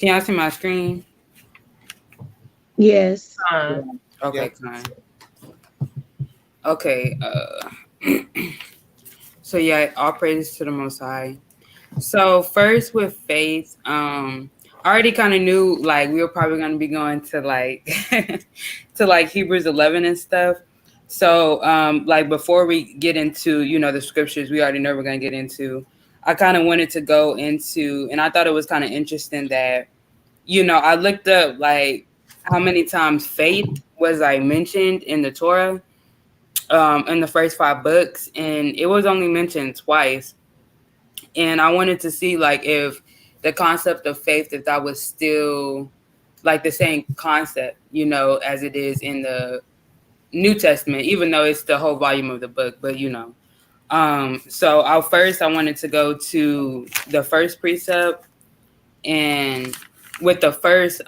Can y'all see my screen? Yes. Yeah. Okay, Yep. fine. Okay. So yeah, all praises to the Most High. So first with faith, I already kind of knew like we were probably gonna be going to like to like Hebrews 11 and stuff. So like before we get into the scriptures, we already know we're gonna get into. I kind of wanted to go into, and I thought it was kind of interesting that I looked up like how many times faith was like mentioned in the Torah, in the first five books, and it was only mentioned twice. And I wanted to see like if the concept of faith, if that was still like the same concept, as it is in the New Testament, even though it's the whole volume of the book, but so I wanted to go to the first precept, and with the first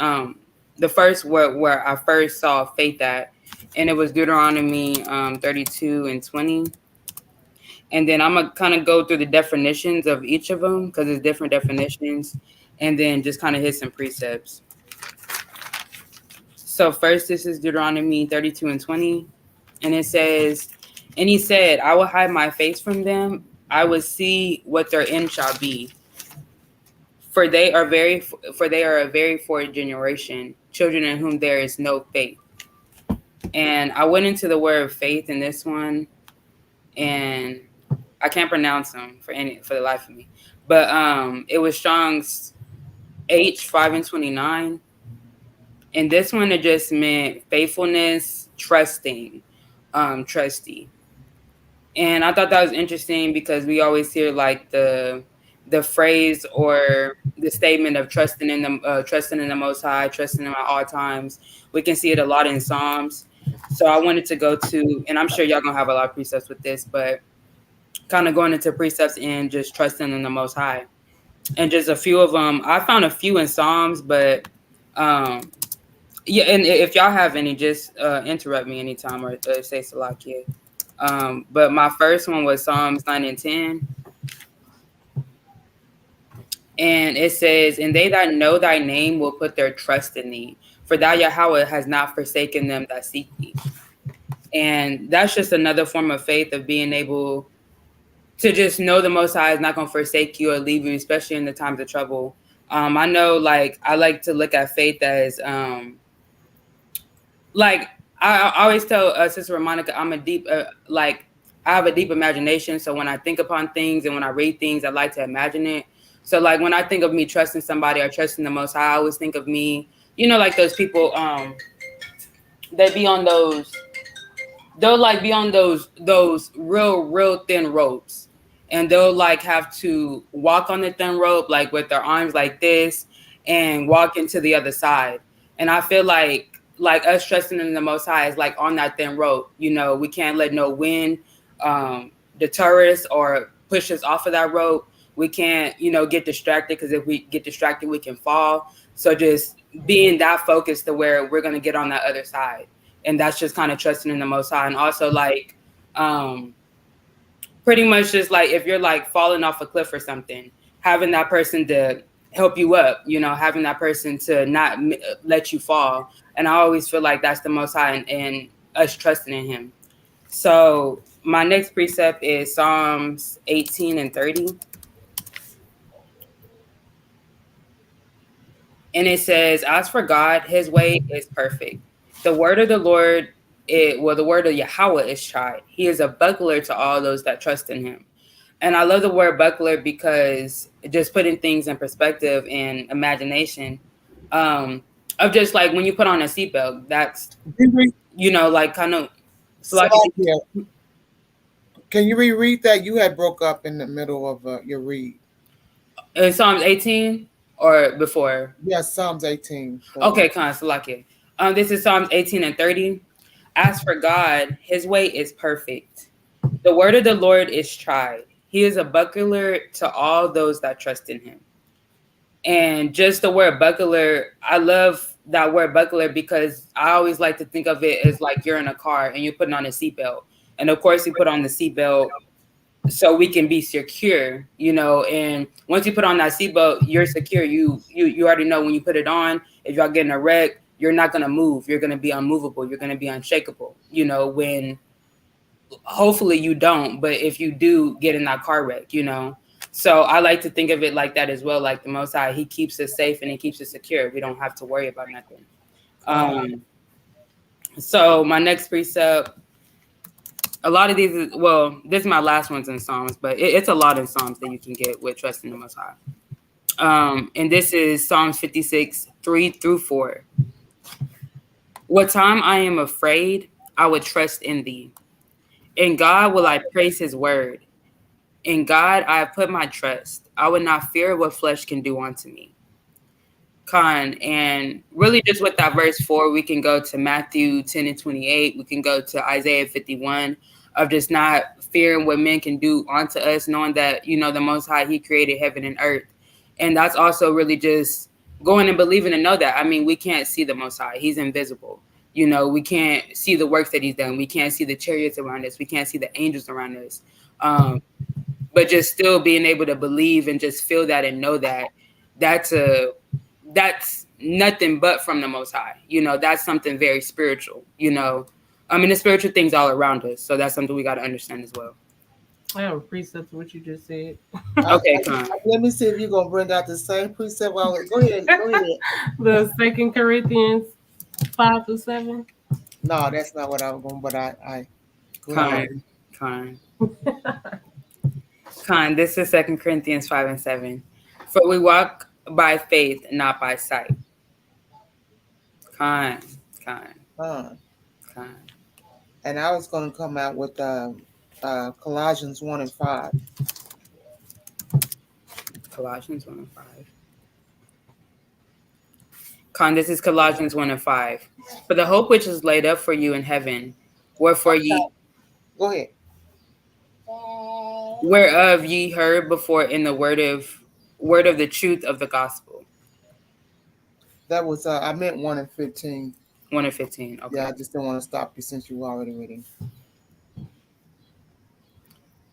where I first saw faith at, and it was Deuteronomy 32:20. And then I'm gonna kind of go through the definitions of each of them because there's different definitions, and then just kind of hit some precepts. So first, this is Deuteronomy 32:20, and it says, "And he said, I will hide my face from them. I will see what their end shall be. For they are a very forward generation, children in whom there is no faith." And I went into the word faith in this one, and I can't pronounce them for the life of me. But it was Strong's H 5 and 29, and this one it just meant faithfulness, trusting, trusty. And I thought that was interesting because we always hear like the phrase or the statement of trusting in the Most High, trusting Him at all times. We can see it a lot in Psalms. So I wanted to go to, and I'm sure y'all gonna have a lot of precepts with this, but kind of going into precepts and just trusting in the Most High. And just a few of them, I found a few in Psalms, but um, yeah. And if y'all have any, just interrupt me anytime or say Salakia. But my first one was Psalms 9 and 10, and it says, "And they that know thy name will put their trust in thee, for thou Yahweh has not forsaken them that seek thee." And that's just another form of faith of being able to just know the Most High is not going to forsake you or leave you, especially in the times of trouble. I know, like, I like to look at faith as, like, I always tell Sister Monica, I have a deep imagination. So when I think upon things and when I read things, I like to imagine it. So, like, when I think of me trusting somebody or trusting the Most High, I always think of me, like those people, they be on those they'll like be on those real thin ropes, and they'll like have to walk on the thin rope like with their arms like this and walk into the other side. And I feel like us trusting in the Most High is like on that thin rope. We can't let no wind deter us or push us off of that rope. We can't get distracted, because if we get distracted we can fall. So just being that focused to where we're going to get on that other side, and that's just kind of trusting in the Most High. And also like um pretty much just like if you're like falling off a cliff or something, having that person to help you up, having that person to not let you fall. And I always feel like that's the Most High, and us trusting in Him. So my next precept is Psalms 18 and 30, and it says, "As for God, His way is perfect. The word of the Lord, the word of Yahweh is tried. He is a buckler to all those that trust in Him." And I love the word buckler because just putting things in perspective and imagination, of just like when you put on a seatbelt, that's Reread. like kind of so like Salakia, can you reread that? You had broke up in the middle of your read. in Psalms 18 or before. Yes, Psalms 18. Okay, kind of so like it. This is Psalms 18 and 30. "As for God, His way is perfect. The word of the Lord is tried. He is a buckler to all those that trust in Him." And just the word buckler, I love that word buckler because I always like to think of it as like you're in a car and you're putting on a seatbelt. And of course, you put on the seatbelt so we can be secure, and once you put on that seatbelt, you're secure. You already know when you put it on, if y'all get in a wreck, you're not going to move. You're going to be unmovable. You're going to be unshakable, when hopefully you don't, but if you do get in that car wreck, so I like to think of it like that as well. Like the Most High, he keeps us safe and he keeps us secure. We don't have to worry about nothing. So my next precept, a lot of these, this is my last ones in Psalms, but it's a lot in Psalms that you can get with trusting the Most High. And this is Psalms 56, 3-4. What time I am afraid, I would trust in thee. In God will I praise his word. In God I have put my trust. I would not fear what flesh can do unto me. And really just with that verse 4, we can go to Matthew 10:28. We can go to Isaiah 51 of just not fearing what men can do unto us, knowing that, the Most High, he created heaven and earth. And that's also really just going and believing and know that. I mean, we can't see the Most High. He's invisible. We can't see the works that he's done. We can't see the chariots around us. We can't see the angels around us. But just still being able to believe and just feel that and know that that's nothing but from the Most High. That's something very spiritual, the spiritual things all around us. So that's something we got to understand as well. I have a precept to what you just said. Okay, let me see if you're going to bring out the same precept. Go ahead. The 2 Corinthians 5-7. No, that's not what I was going, but I This is 2 Corinthians 5-7. For we walk by faith, not by sight. And I was going to come out with Colossians 1:5. Colossians 1:5. This is Colossians 1:5. For the hope which is laid up for you in heaven, wherefore ye. Go ahead. Whereof ye heard before in the word of the truth of the gospel. That was I meant 1:15. 1:15. Okay. Yeah, I just don't want to stop you since you already reading.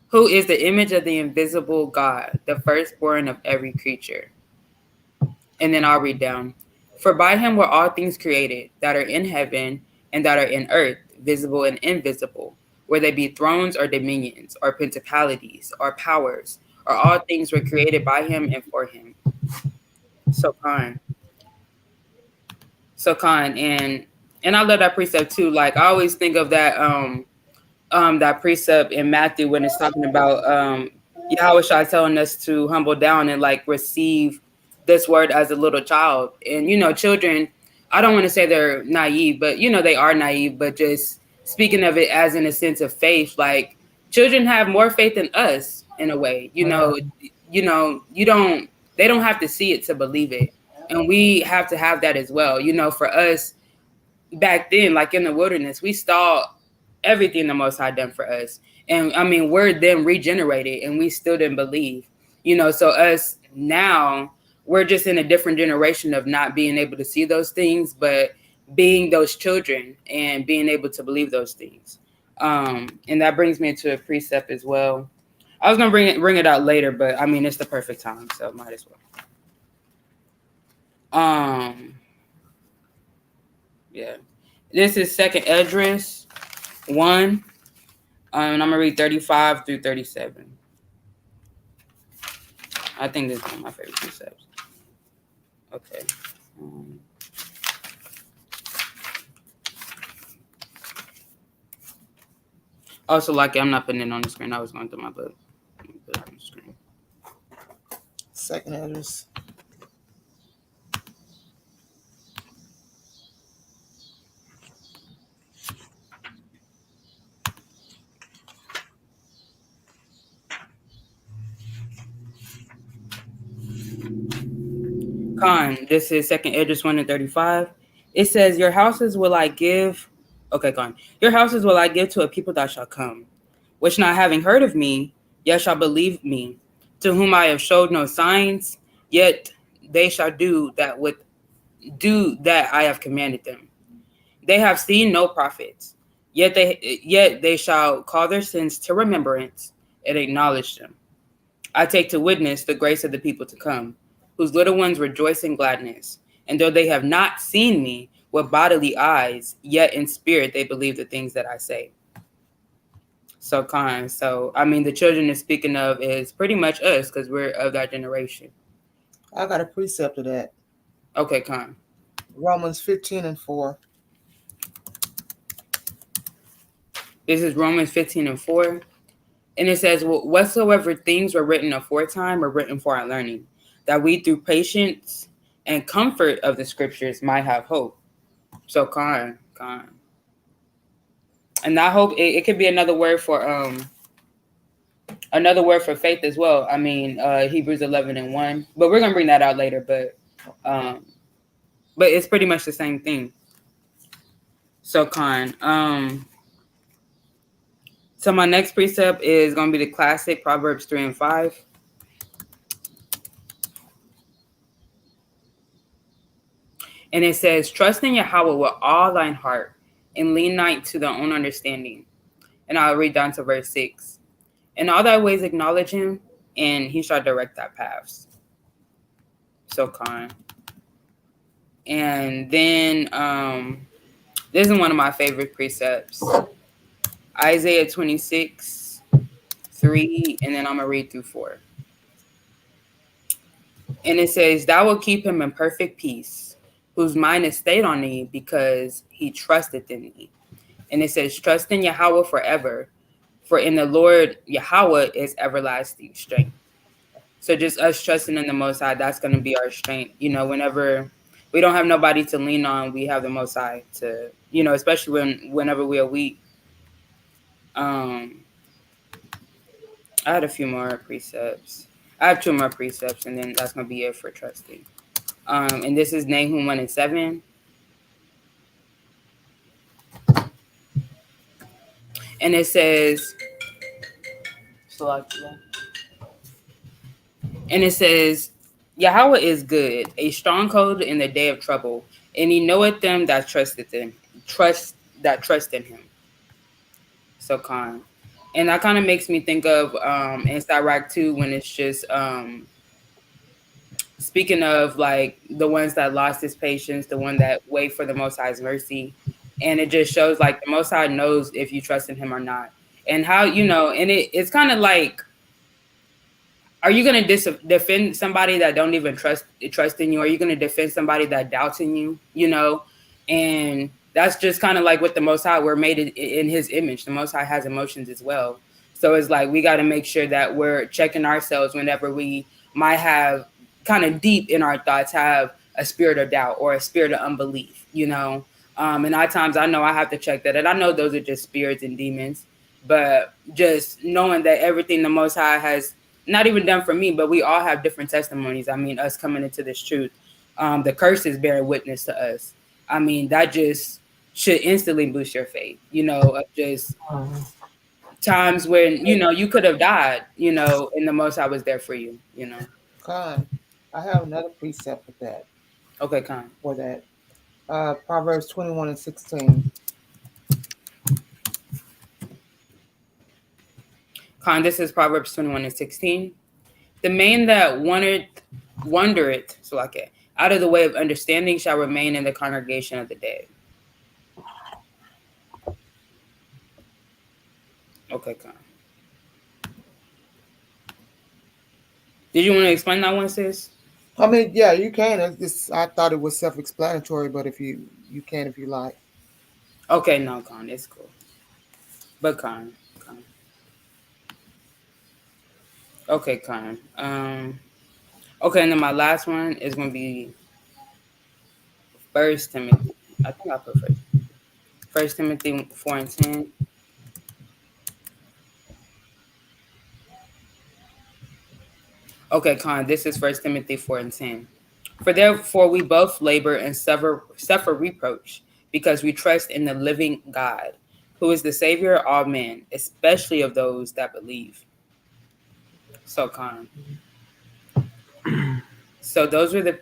Who is the image of the invisible God, the firstborn of every creature. And then I'll read down. For by him were all things created, that are in heaven and that are in earth, visible and invisible, whether they be thrones or dominions or principalities or powers, or all things were created by him and for him. So kind. And I love that precept too. Like I always think of that that precept in Matthew when it's talking about Yahweh Shai telling us to humble down and like receive this word as a little child. And children, I don't want to say they're naive, but they are naive, but just speaking of it as in a sense of faith, like children have more faith than us in a way. They don't have to see it to believe it. And we have to have that as well. For us back then, like in the wilderness, we saw everything the Most High done for us. And I mean, we're then regenerated and we still didn't believe, so us now, we're just in a different generation of not being able to see those things, but being those children and being able to believe those things. And that brings me to a precept as well. I was going to bring it out later, but I mean, it's the perfect time, so might as well. Yeah. This is 2nd Esdras 1. And I'm going to read 35-37. I think this is one of my favorite precepts. Okay. Also, like I'm not putting it on the screen. I was going through my book. Put it on the screen. 2nd Esdras. This is 2nd Esdras 1:35. It says, Your houses will I give. Okay, Your houses will I give to a people that shall come, which not having heard of me, yet shall believe me, to whom I have showed no signs, yet they shall do that I have commanded them. They have seen no prophets, yet they shall call their sins to remembrance, and acknowledge them. I take to witness the grace of the people to come, whose little ones rejoice in gladness. And though they have not seen me with bodily eyes, yet in spirit they believe the things that I say. So kind. So, I mean, the children is speaking of is pretty much us because we're of that generation. I got a precept of that. Okay, kind. Romans 15:4. This is Romans 15:4. And it says, whatsoever things were written aforetime were written for our learning, that we through patience and comfort of the scriptures might have hope. So kind. And that hope, it could be another word for faith as well. I mean, Hebrews 11:1. But we're gonna bring that out later. But it's pretty much the same thing. So kind. So my next precept is going to be the classic Proverbs 3:5. And it says, trust in Yahweh with all thine heart and lean not to thy own understanding. And I'll read down to verse 6. In all thy ways acknowledge him, and he shall direct thy paths. So kind. And then this is one of my favorite precepts. Isaiah 26:3, and then I'm going to read through 4. And it says, thou will keep him in perfect peace, whose mind is stayed on thee, because he trusteth in thee. And it says, trust in Yahweh forever, for in the Lord Yahweh is everlasting strength. So just us trusting in the Most High, that's going to be our strength. You know, whenever we don't have nobody to lean on, we have the Most High to, you know, especially whenever we are weak. I had a few more precepts. I have 2 more precepts, and then that's going to be it for trusting. And this is Nahum 1:7. And it says, Yahweh is good, a stronghold in the day of trouble, and he knoweth them that trust in him. So kind. And that kind of makes me think of in Sirach 2 when it's just speaking of like the ones that lost his patience, the one that wait for the Most High's mercy. And it just shows like the Most High knows if you trust in him or not. And how, you know, and it's kind of like, are you going to defend somebody that don't even trust in you? Are you going to defend somebody that doubts in you, you know? And that's just kind of like with the Most High, we're made in his image. The Most High has emotions as well. So it's like we got to make sure that we're checking ourselves whenever we might have kind of deep in our thoughts have a spirit of doubt or a spirit of unbelief, you know. And at times I know I have to check that. And I know those are just spirits and demons. But just knowing that everything the Most High has not even done for me, but we all have different testimonies. I mean, us coming into this truth, the curses bear witness to us. I mean, that just should instantly boost your faith, you know, of just times when, you know, you could have died, you know, and the Most High was there for you, you know. Con, I have another precept with that. Okay, Con. For that. Proverbs 21:16. Con, this is Proverbs 21:16. The man that wandereth, so like it, out of the way of understanding shall remain in the congregation of the dead. Okay, Con. Did you want to explain that one, sis? I mean, yeah, you can. I thought it was self-explanatory, but if you can, if you like. Okay, no, Con, it's cool. But Con. Okay, Con. Okay, and then my last one is going to be 1 Timothy. I think I put 1 Timothy 4:10. Okay, Con, this is 1 Timothy 4:10. For therefore we both labor and suffer reproach, because we trust in the living God, who is the Savior of all men, especially of those that believe. So, Con. So those were the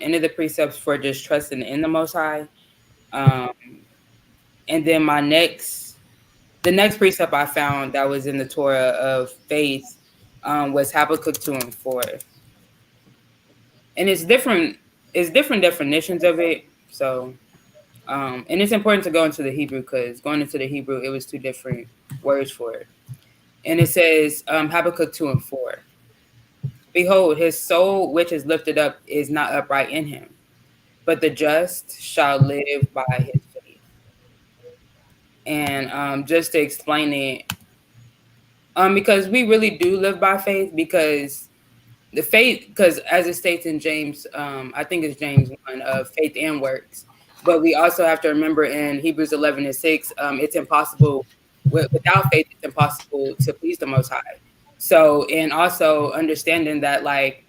end of the precepts for just trusting in the Most High. And then my next The next precept I found that was in the Torah of faith was Habakkuk 2 and 4. And it's different definitions of it. So and it's important to go into the Hebrew because going into the Hebrew, it was two different words for it. And it says Habakkuk 2 and 4. Behold, his soul which is lifted up is not upright in him, but the just shall live by his faith. And just to explain it, because we really do live by faith, because the faith, because as it states in James, I think it's James 1, faith and works. But we also have to remember in Hebrews 11 and 6, it's impossible, without faith, it's impossible to please the Most High. So, and also understanding that, like,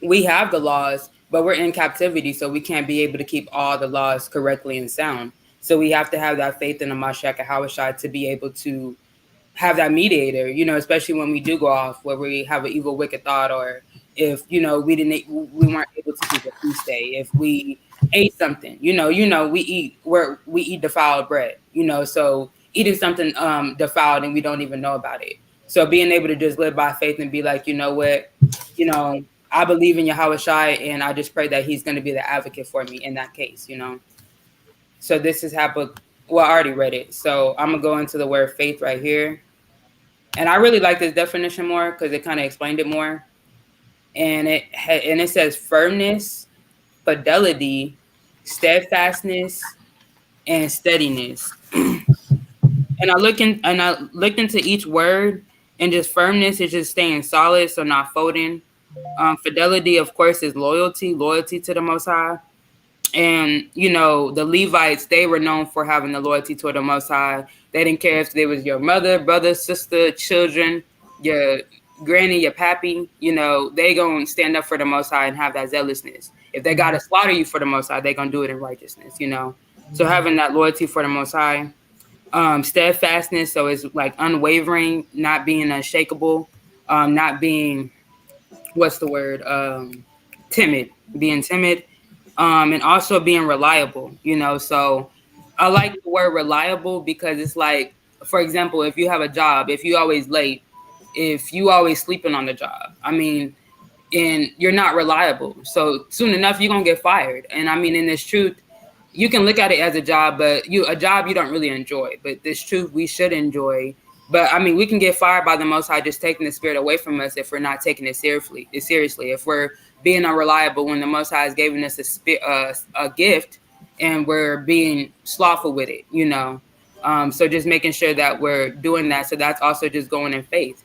we have the laws, but we're in captivity, so we can't be able to keep all the laws correctly and sound. So we have to have that faith in the Mashiach Yahushua to be able to have that mediator, you know, especially when we do go off where we have an evil, wicked thought, or if, you know, we weren't able to keep a feast day, if we ate something, we eat defiled bread, so eating something defiled and we don't even know about it. So being able to just live by faith and be like, you know what, I believe in Yahweh Shai, and I just pray that he's going to be the advocate for me in that case, So this is Habakkuk. Well, I already read it. So I'm going to go into the word faith right here. And I really like this definition more because it kind of explained it more. And it says firmness, fidelity, steadfastness, and steadiness. And I looked into each word, and just firmness is just staying solid, so not folding. Fidelity, of course, is loyalty to the Most High. And, the Levites, they were known for having the loyalty toward the Most High. They didn't care if they was your mother, brother, sister, children, your granny, your pappy, they going to stand up for the Most High and have that zealousness. If they got to slaughter you for the Most High, they going to do it in righteousness, So having that loyalty for the Most High. Steadfastness, so it's like unwavering, not being unshakable, not being, timid, being timid. And also being reliable, so I like the word reliable because it's like, for example, if you have a job, if you always late, if you always sleeping on the job, and you're not reliable, so soon enough you're gonna get fired. And in this truth, you can look at it as a job, but a job you don't really enjoy, but this truth we should enjoy. But we can get fired by the Most High just taking the spirit away from us if we're not taking it seriously. If we're being unreliable when the Most High is giving us a gift and we're being slothful with it, So just making sure that we're doing that. So that's also just going in faith.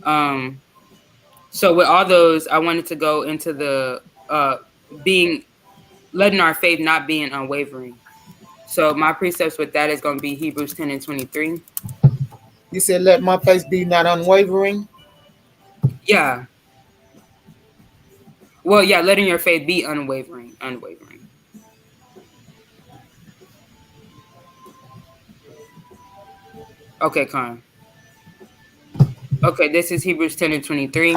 So with all those, I wanted to go into the letting our faith not being unwavering. So my precepts with that is going to be Hebrews 10 and 23. You said, let my faith be not unwavering? Yeah. Well, yeah, letting your faith be unwavering. Okay, Khan. Okay, this is Hebrews 10 and 23.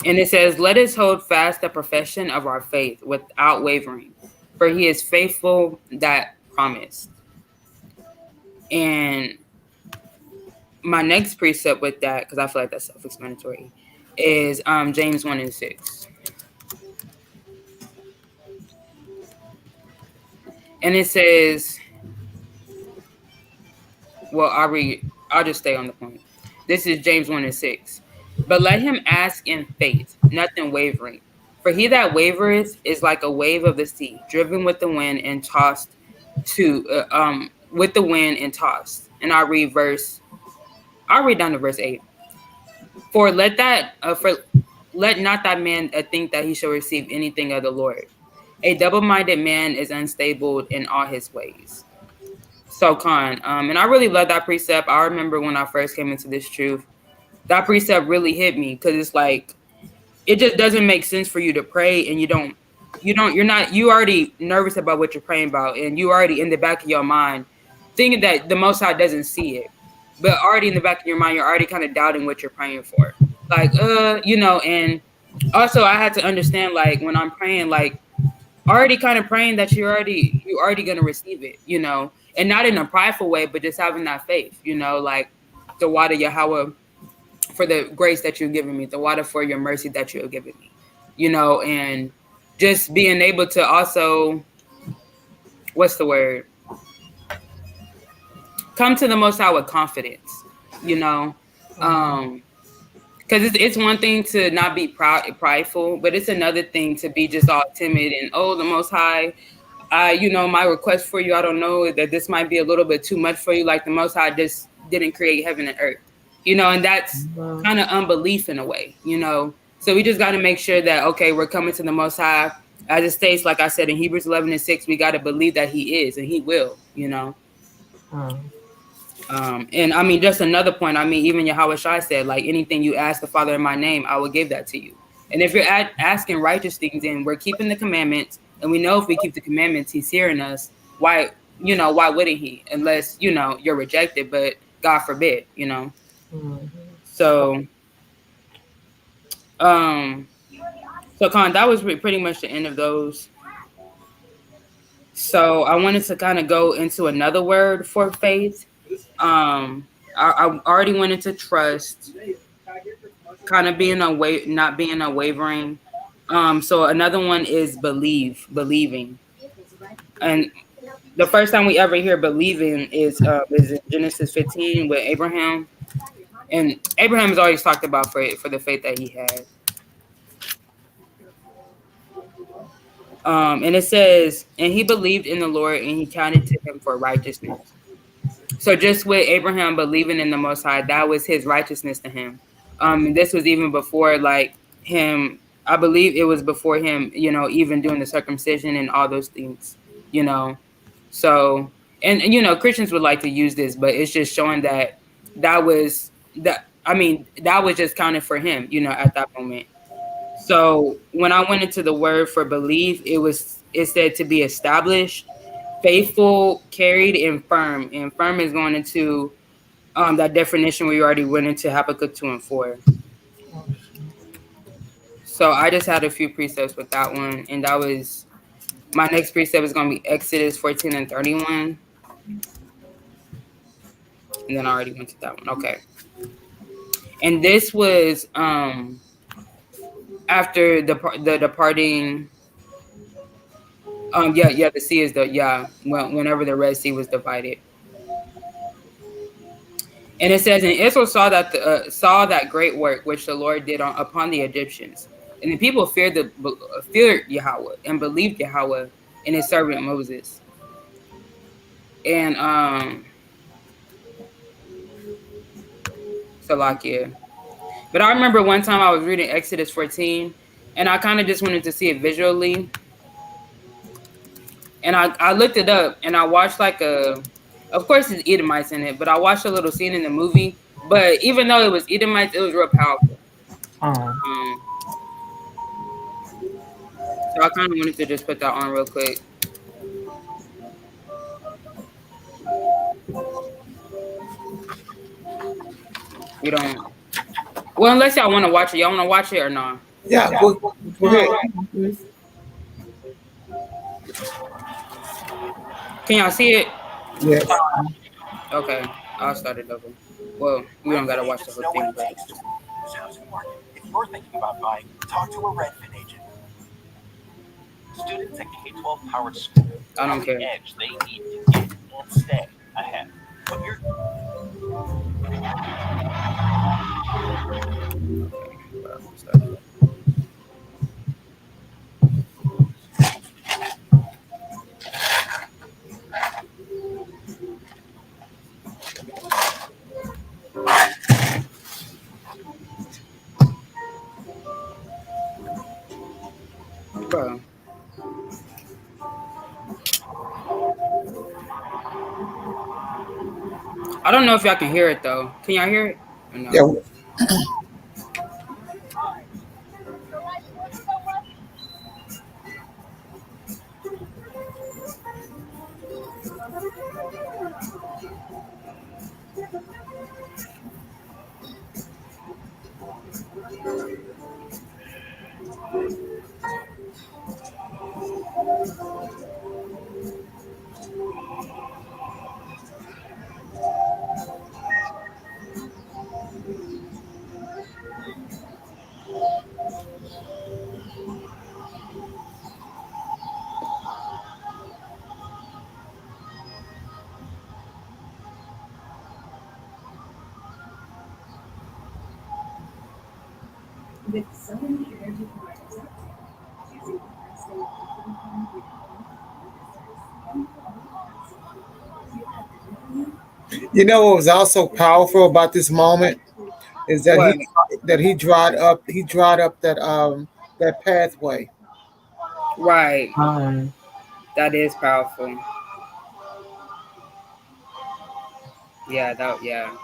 And it says, let us hold fast the profession of our faith without wavering, for he is faithful that promised. And my next precept with that, because I feel like that's self-explanatory, is James 1 and 6. And it says, well, I'll just stay on the point. This is James 1 and 6. But let him ask in faith, nothing wavering. For he that wavereth is like a wave of the sea, driven with the wind and tossed with the wind and tossed. And I'll read down to verse 8. For let not that man think that he shall receive anything of the Lord. A double-minded man is unstable in all his ways. So, Khan, and I really love that precept. I remember when I first came into this truth, that precept really hit me because it's like, it just doesn't make sense for you to pray and you already nervous about what you're praying about, and you already in the back of your mind thinking that the Most High doesn't see it. But already in the back of your mind, you're already kind of doubting what you're praying for. Like, and also I had to understand, like, when I'm praying, like, already kind of praying that you're already going to receive it, and not in a prideful way, but just having that faith, like the water Yahweh for the grace that you've given me, the water for your mercy that you have given me, and just being able to also, what's the word? Come to the Most High with confidence, because it's one thing to not be prideful, but it's another thing to be just all timid and, oh, the Most High, my request for you, I don't know that this might be a little bit too much for you. Like the Most High just didn't create heaven and earth, and that's kind of unbelief in a way, So we just got to make sure that, okay, we're coming to the Most High. As it states, like I said, in Hebrews 11:6, we got to believe that he is and he will, And I mean, just another point. I mean, even Yahweh Shai said, like, anything you ask the Father in my name, I will give that to you. And if you're asking righteous things and we're keeping the commandments, and we know if we keep the commandments, he's hearing us, why wouldn't he? Unless, you're rejected, but God forbid, So, so Khan, that was pretty much the end of those. So I wanted to kind of go into another word for faith. I already went into trust, kind of not being unwavering. So another one is believing. And the first time we ever hear believing is in Genesis 15 with Abraham. And Abraham has always talked about for the faith that he had. And it says, and he believed in the Lord and he counted to him for righteousness. So just with Abraham believing in the Most High, that was his righteousness to him. This was even before like him, I believe it was before him, even doing the circumcision and all those things, So, and Christians would like to use this, but it's just showing that was just counted for him, at that moment. So when I went into the word for believe, it said to be established, faithful, carried, and firm. And firm is going into that definition we already went into Habakkuk 2 and 4. So I just had a few precepts with that one. And that was, my next precept is going to be Exodus 14 and 31. And then I already went to that one. Okay. And this was after the departing. The sea is whenever the Red Sea was divided. And it says, and Israel saw that great work which the Lord did upon the Egyptians, and the people feared Yahweh and believed Yahweh and his servant Moses. And Salakia. But I remember one time I was reading Exodus 14, and I kind of just wanted to see it visually. And I looked it up, and I watched of course it's Edomites in it, but I watched a little scene in the movie. But even though it was Edomites, it was real powerful. So I kind of wanted to just put that on real quick. We don't. Well, unless y'all want to watch it. Y'all want to watch it or not? Yeah, go ahead. Can y'all see it? Yes. Okay, I'll start it over. Well, we don't gotta watch the whole thing. But... If you're thinking about buying, talk to a Redfin agent. Students at K-12 powered schools I don't care. The edge they need to get and stay ahead. But you're Bro. I don't know if y'all can hear it though. Can y'all hear it? Or no? Yeah. You know what was also powerful about this moment is that What? he dried up that pathway. Right. Um, That is powerful. Yeah, that yeah.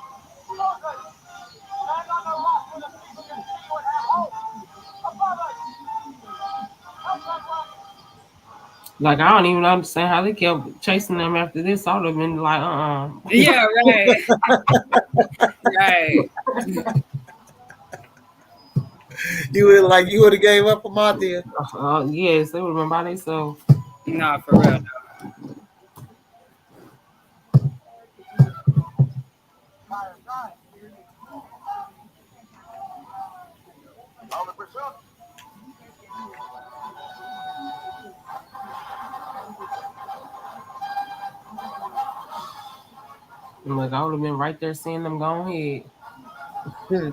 like I don't even understand how they kept chasing them after this. I would have been like, Yeah, right. Right. You would have gave up on my dear. yes, they would have been by themselves. Nah, for real. Like I would have been right there seeing them go ahead. Hmm.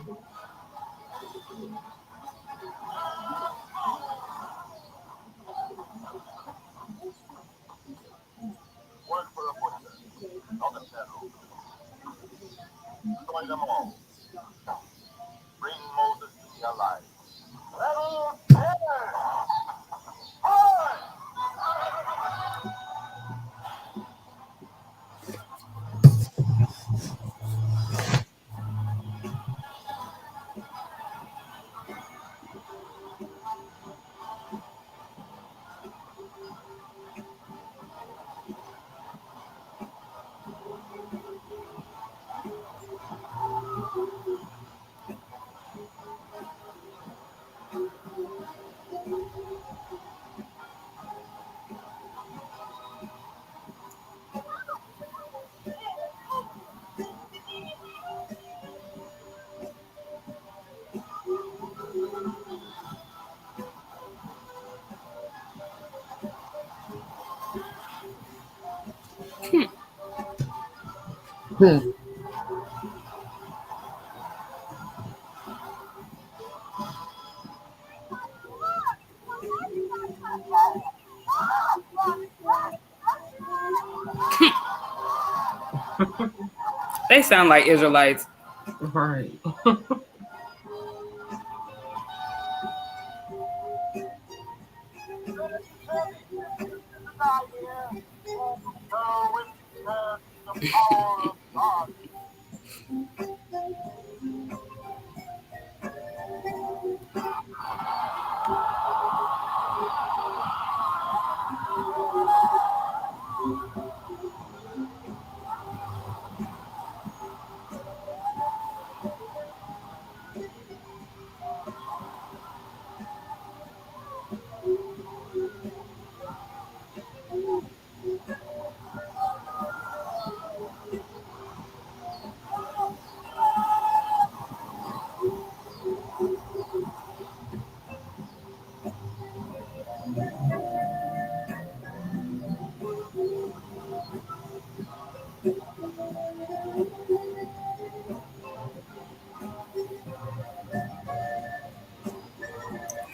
Hmm. They sound like Israelites. Right.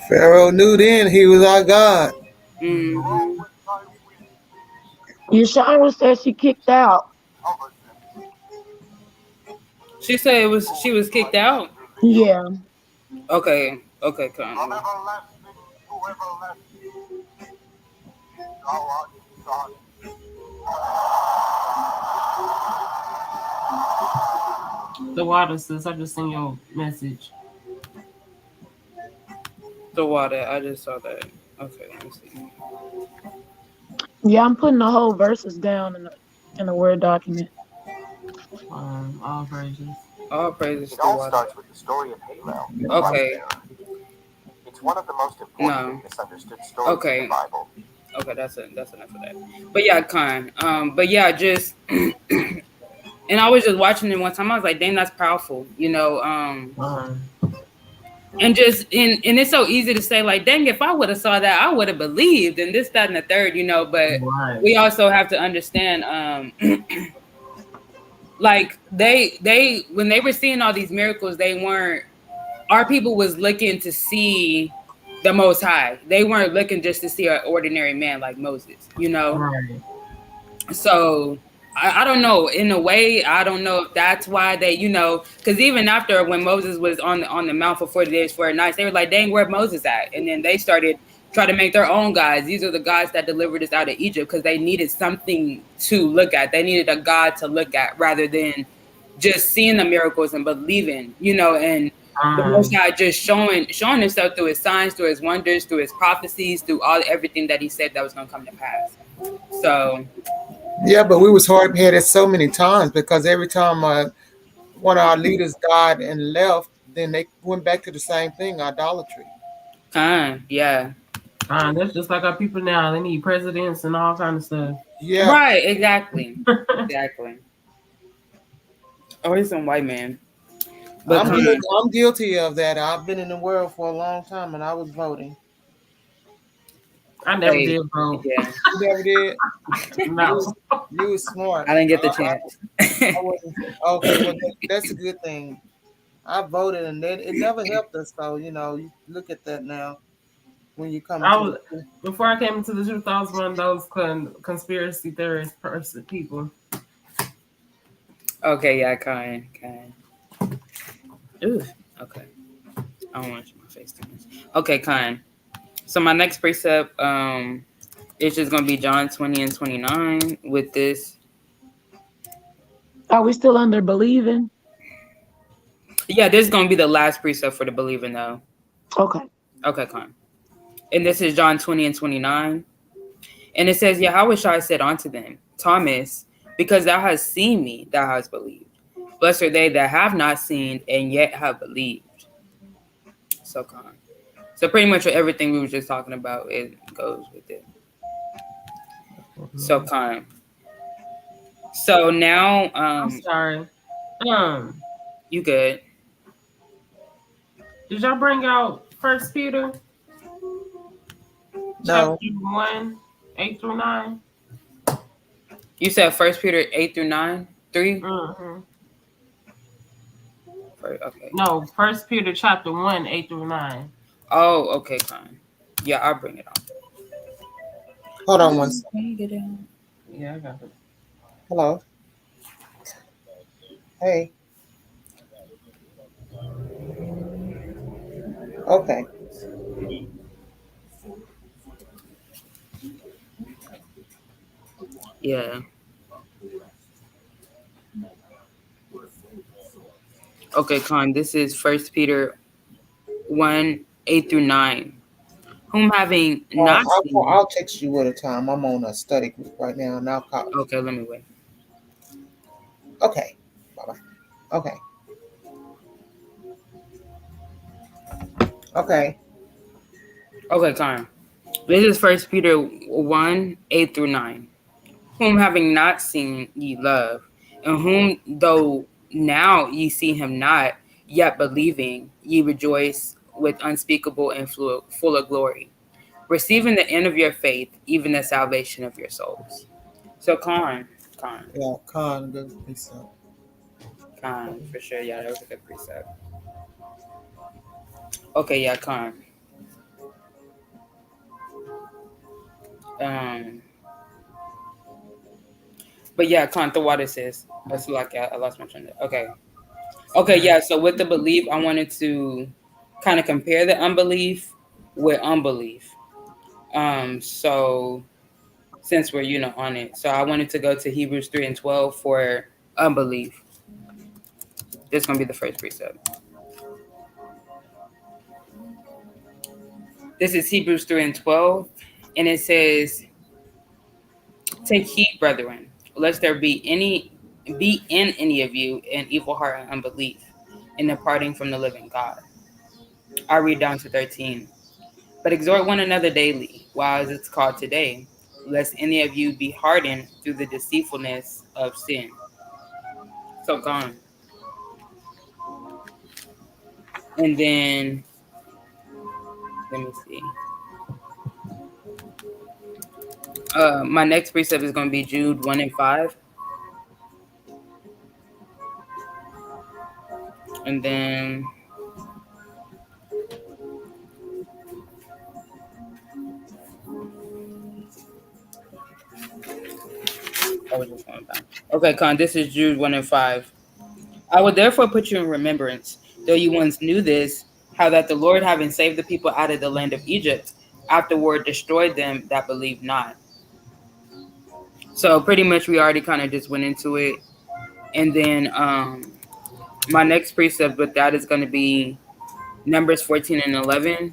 Pharaoh knew then he was our God. Hmm. Yeshara said she kicked out. She said she was kicked out. Yeah. Okay. Okay, Con. The water sis, I just sent your message. The water. I just saw that. Okay, let me see. Yeah, I'm putting the whole verses down in a Word document. All praises. All praises It to all water. starts with the story of Halo. Okay. It's one of the most important No. and misunderstood stories in Okay. the Bible. Okay, that's enough of that. But yeah, Con. But yeah, just and I was just watching it one time. I was like, dang, that's powerful, you know. And just and it's so easy to say, like, dang, if I would have saw that, I would have believed, and this, that, and the third, you know. But Right. we also have to understand, like they when they were seeing all these miracles, they weren't our people was looking to see the Most High. They weren't looking just to see an ordinary man like Moses, you know? Right. So I don't know. In a way, I don't know if that's why they, you know, because even after when Moses was on the mount for 40 days, 40 nights, they were like, dang, where Moses at? And then they started trying to make their own gods. These are the gods that delivered us out of Egypt because they needed something to look at. They needed a God to look at rather than just seeing the miracles and believing, you know, and the Most High just showing himself through his signs, through his wonders, through his prophecies, through everything that he said that was going to come to pass. So Yeah, but we was hard headed so many times because every time one of our leaders died and left, then they went back to the same thing, idolatry. yeah. That's just like our people now. They need presidents and all kind of stuff. Yeah. Right, exactly. Exactly. Oh, he's some white man. But I'm guilty of that. I've been in the world for a long time and I was voting. I never did vote. Yeah. You never did? No. You was smart. I didn't get the chance. I wasn't. Okay, well, that's a good thing. I voted and it never helped us, though. You know, you look at that now when you come before I came into the truth, I was one of those conspiracy theorist people. Okay, yeah, kind. Ooh, okay. I don't want to show my face too much. Okay, kind. So my next precept, it's just gonna be John 20 and 29 with this. Are we still under believing? Yeah, this is gonna be the last precept for the believing though. Okay. Okay, kind. And this is John 20 and 29. And it says, Yahushua said unto them, Thomas, because thou hast seen me, thou hast believed. Blessed are they that have not seen and yet have believed. So kind. So pretty much everything we were just talking about, it goes with it. So kind. So now, I'm sorry. You good? Did y'all bring out First Peter? No. Chapter 1, 8 through 9. You said 1 Peter 8 through 9, 3. Mm-hmm. Okay. No, 1 Peter chapter 1, 8 through 9. Oh, okay, fine. Yeah, I'll bring it on. Hold on one second. Yeah, I got it. Hello. Hey. Okay. Yeah. Okay, Con, this is 1 Peter 1, 8 through 9. Whom having not seen... I'll text you at a time. I'm on a study group right now, and I'll call. Okay, let me wait. Okay. Bye-bye. Okay. Okay. Okay, Con. This is 1 Peter 1, 8 through 9. Whom having not seen ye love, and whom though now ye see him not, yet believing, ye rejoice with unspeakable and full of glory, receiving the end of your faith, even the salvation of your souls. So, Con. Yeah, Con, good precept. Con, for sure. Yeah, that was a good precept. Okay, yeah, Con. But yeah, Con, the water says. That's like I lost my train. Okay. Okay, yeah. So with the belief, I wanted to kind of compare the unbelief with unbelief. So since we're on it, so I wanted to go to Hebrews 3 and 12 for unbelief. This is gonna be the first precept. This is Hebrews 3 and 12, and it says, "Take heed, brethren, lest there be in any of you an evil heart and unbelief, in departing from the living God." I read down to 13. "But exhort one another daily, while it's called today, lest any of you be hardened through the deceitfulness of sin." So gone. And then, let me see. My next precept is going to be Jude 1 and 5. And then was just going down. Okay, Con, this is Jude 1 and 5. I will therefore put you in remembrance, though you once knew this, how that the Lord, having saved the people out of the land of Egypt, afterward destroyed them that believed not. So pretty much we already kind of just went into it. And then my next precept with that is going to be Numbers 14 and 11.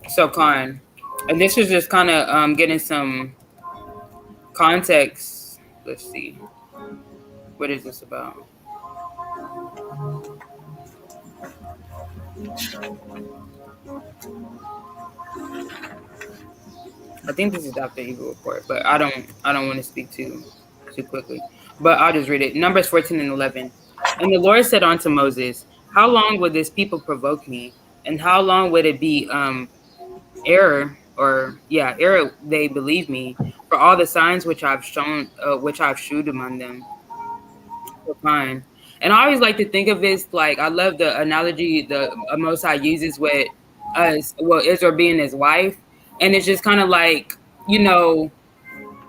So Con, and this is just kind of getting some context. Let's see. What is this about? I think this is after Eagle Report, but I don't want to speak too quickly. But I'll just read it. Numbers 14 and 11. And the Lord said unto Moses, how long would this people provoke me? And how long would it be error they believe me for all the signs which I've shown, which I've shewed among them. So fine. And I always like to think of it like, I love the analogy the Most High uses with us, well, Israel being his wife. And it's just kind of like, you know,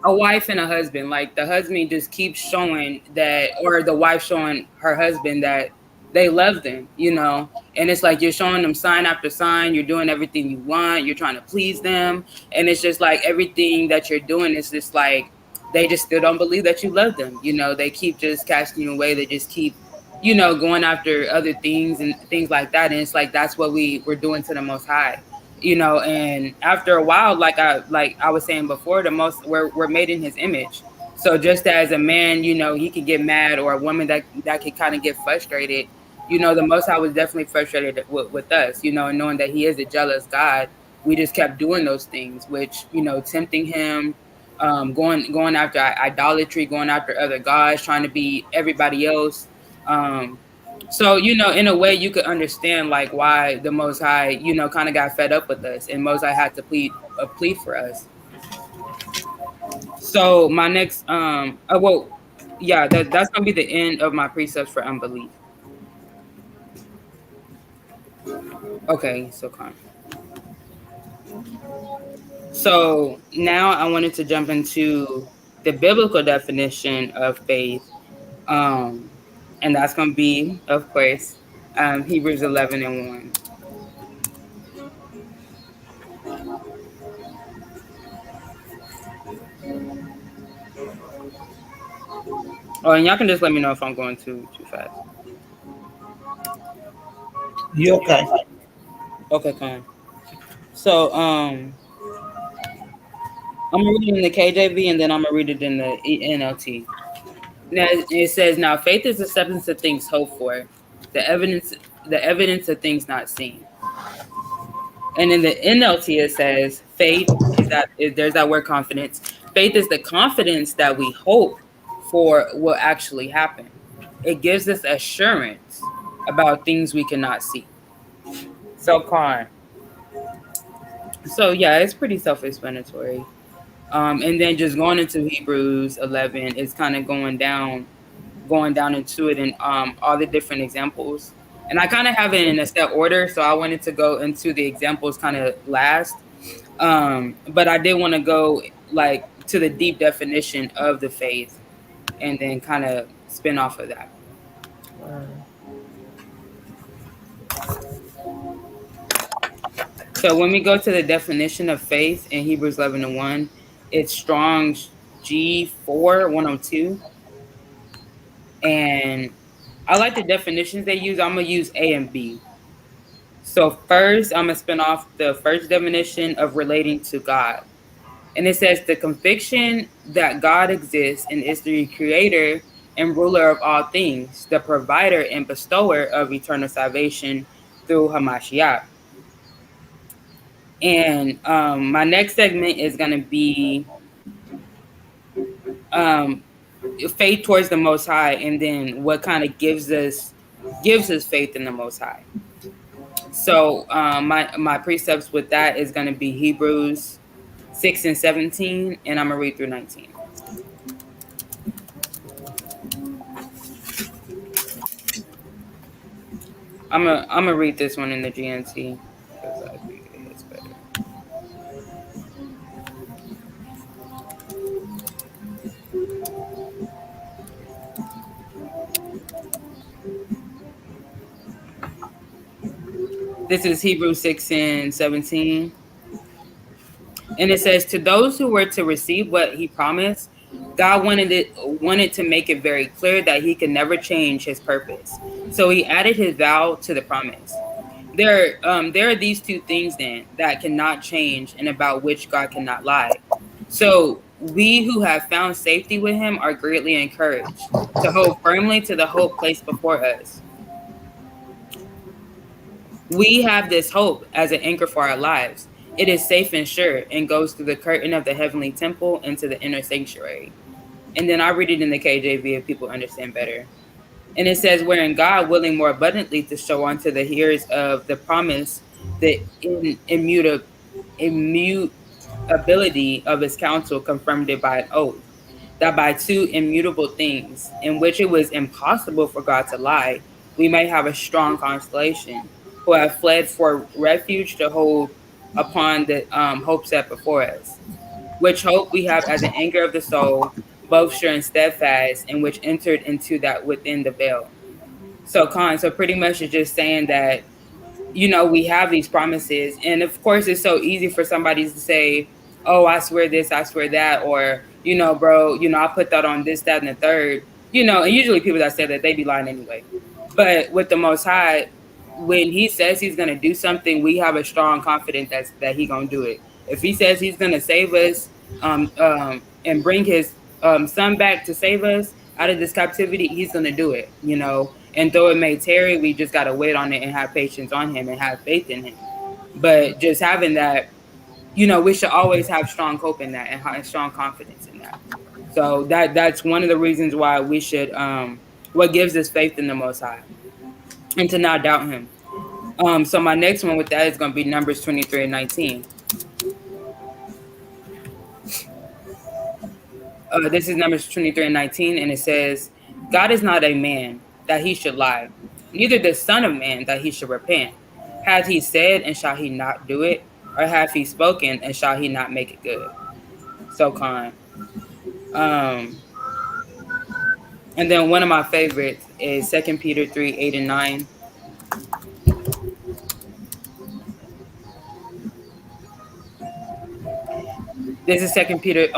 a wife and a husband. Like the husband just keeps showing that, or the wife showing her husband that they love them, you know. And it's like you're showing them sign after sign. You're doing everything you want. You're trying to please them. And it's just like everything that you're doing is just like, they just still don't believe that you love them. You know, they keep just casting you away. They just keep, you know, going after other things and things like that. And it's like, that's what we're doing to the Most High, you know. And after a while, like I was saying before, we're made in his image. So just as a man, you know, he could get mad, or a woman that could kind of get frustrated, you know, the Most High was definitely frustrated with us, you know, and knowing that he is a jealous God. We just kept doing those things, which, you know, tempting him, going after idolatry, going after other gods, trying to be everybody else. So, you know, in a way you could understand like why the Most High, you know, kind of got fed up with us, and Most High had to plead for us. So my next, that's gonna be the end of my precepts for unbelief. Okay, so calm. So now I wanted to jump into the biblical definition of faith, and that's gonna be, of course, Hebrews 11 and 1. Oh, and y'all can just let me know if I'm going too fast. You okay? Okay, fine. So, I'm gonna read it in the KJV, and then I'm gonna read it in the NLT. Now it says, "Now faith is the substance of things hoped for, the evidence of things not seen." And in the NLT it says, "Faith is there's that word confidence. Faith is the confidence that we hope for will actually happen. It gives us assurance about things we cannot see." So, Karn. So yeah, it's pretty self-explanatory. And then just going into Hebrews 11, it's kind of going down into it and all the different examples. And I kind of have it in a set order, so I wanted to go into the examples kind of last. But I did want to go like to the deep definition of the faith, and then kind of spin off of that. So when we go to the definition of faith in Hebrews 11 and 1, it's Strong's G4102. And I like the definitions they use. I'm going to use A and B. So first, I'm going to spin off the first definition of relating to God. And it says the conviction that God exists and is the creator and ruler of all things, the provider and bestower of eternal salvation through Hamashiach. And my next segment is going to be faith towards the Most High, and then what kind of gives us faith in the Most High. So my precepts with that is going to be Hebrews 6 and 17, and I'm going to read through 19. I'm gonna read this one in the GNT. This is Hebrews 6 and 17. And it says, to those who were to receive what he promised, God wanted to make it very clear that he could never change his purpose. So he added his vow to the promise. There are these two things then that cannot change and about which God cannot lie. So we who have found safety with him are greatly encouraged to hold firmly to the hope placed before us. We have this hope as an anchor for our lives. It is safe and sure and goes through the curtain of the heavenly temple into the inner sanctuary. And then I read it in the KJV if people understand better. And it says, wherein God, willing more abundantly to show unto the hearers of the promise the immutability of his counsel, confirmed it by an oath, that by two immutable things, in which it was impossible for God to lie, we may have a strong consolation, who have fled for refuge to hold upon the hope set before us, which hope we have as an anchor of the soul, both sure and steadfast, and which entered into that within the veil. So pretty much it's just saying that, we have these promises. And of course, it's so easy for somebody to say, oh, I swear this, I swear that, or, bro, I put that on this, that, and the third, and usually people that say that, they be lying anyway. But with the Most High, when he says he's going to do something, we have a strong confidence that he's going to do it. If he says he's going to save us and bring his son back to save us out of this captivity, he's going to do it, And though it may tarry, we just got to wait on it and have patience on him and have faith in him. But just having that, we should always have strong hope in that and strong confidence in that. So that's one of the reasons why we should, what gives us faith in the Most High and to not doubt him. So my next one with that is going to be Numbers 23 and 19. This is Numbers 23 and 19, and it says, God is not a man that he should lie, neither the son of man that he should repent. Hath he said, and shall he not do it? Or hath he spoken, and shall he not make it good? So and then one of my favorites is 2 Peter 3, 8 and 9. This is 2 Peter 3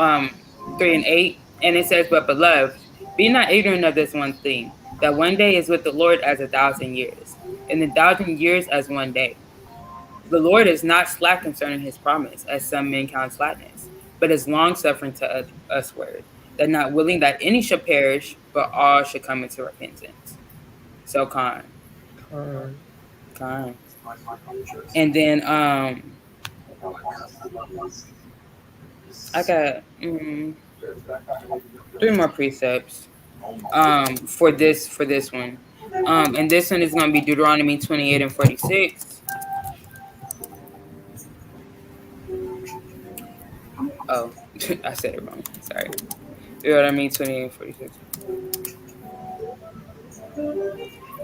and 8, and it says, but beloved, be not ignorant of this one thing, that one day is with the Lord as 1,000 years, and 1,000 years as one day. The Lord is not slack concerning his promise, as some men count slackness, but is long-suffering to usward, that not willing that any should perish, but all should come into repentance. So And then I got 3 more precepts for this one. And this one is going to be Deuteronomy 28 and 46. Oh, I said it wrong. Sorry. Deuteronomy 28 and 46.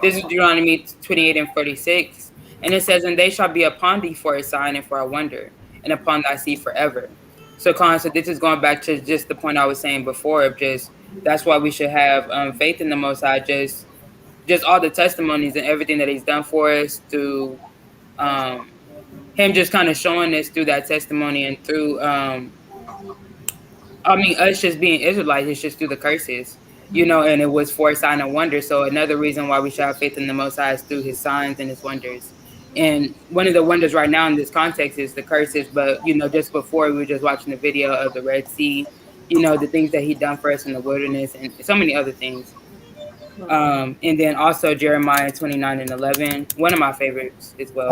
This is Deuteronomy 28 and 46. And it says, and they shall be upon thee for a sign and for a wonder, and upon thy seed forever. So this is going back to just the point I was saying before of just, that's why we should have faith in the Most High, just all the testimonies and everything that he's done for us, through him just kind of showing us through that testimony, and through, us just being Israelites, it's just through the curses, and it was for a sign and wonder. So another reason why we should have faith in the Most High is through his signs and his wonders. And one of the wonders right now in this context is the curses. But, just before, we were just watching the video of the Red Sea, the things that he done for us in the wilderness, and so many other things. And then also Jeremiah 29 and 11, one of my favorites as well.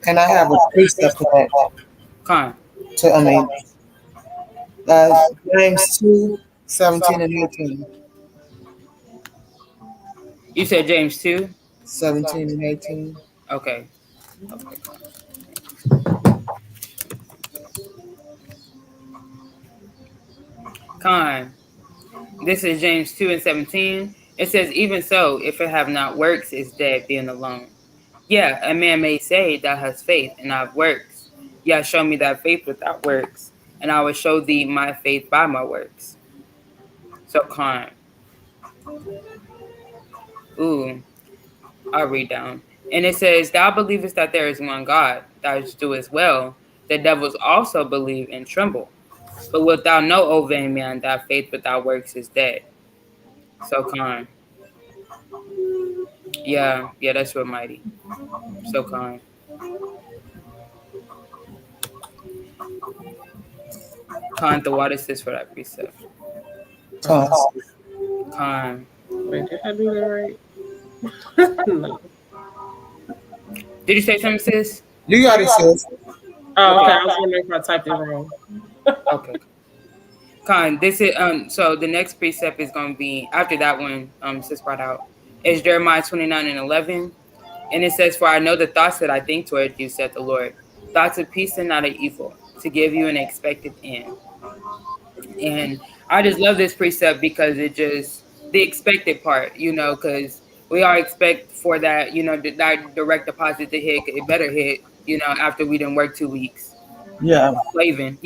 And I have a precept for that. James 2, 17 and 18. You said James 2? 17 and 18. Okay. This is James 2 and 17. It says, even so, if it have not works, it's dead being alone. Yeah, a man may say, thou hast faith, and I have works. Yeah, show me thy faith without works, and I will show thee my faith by my works. So I'll read down. And it says, "Thou believest that there is one God, thou doest well. The devils also believe and tremble. But wilt thou know, O vain man, that faith without works is dead?" So kind. Yeah, that's real mighty. So kind. Kind, the water says for that precept. Con. Kind. Wait, did I do that right? No. Did you say something, sis? You got it, sis. Oh, okay. I was wondering if I typed it wrong. Okay. Kind. This is so the next precept is gonna be after that one, sis brought out, is Jeremiah 29:11. And it says, "For I know the thoughts that I think toward you, said the Lord, thoughts of peace and not of evil, to give you an expected end." And I just love this precept because it just, the expected part, because we all expect for that, that direct deposit to hit, it better hit, after we didn't work 2 weeks. Yeah. Slaving,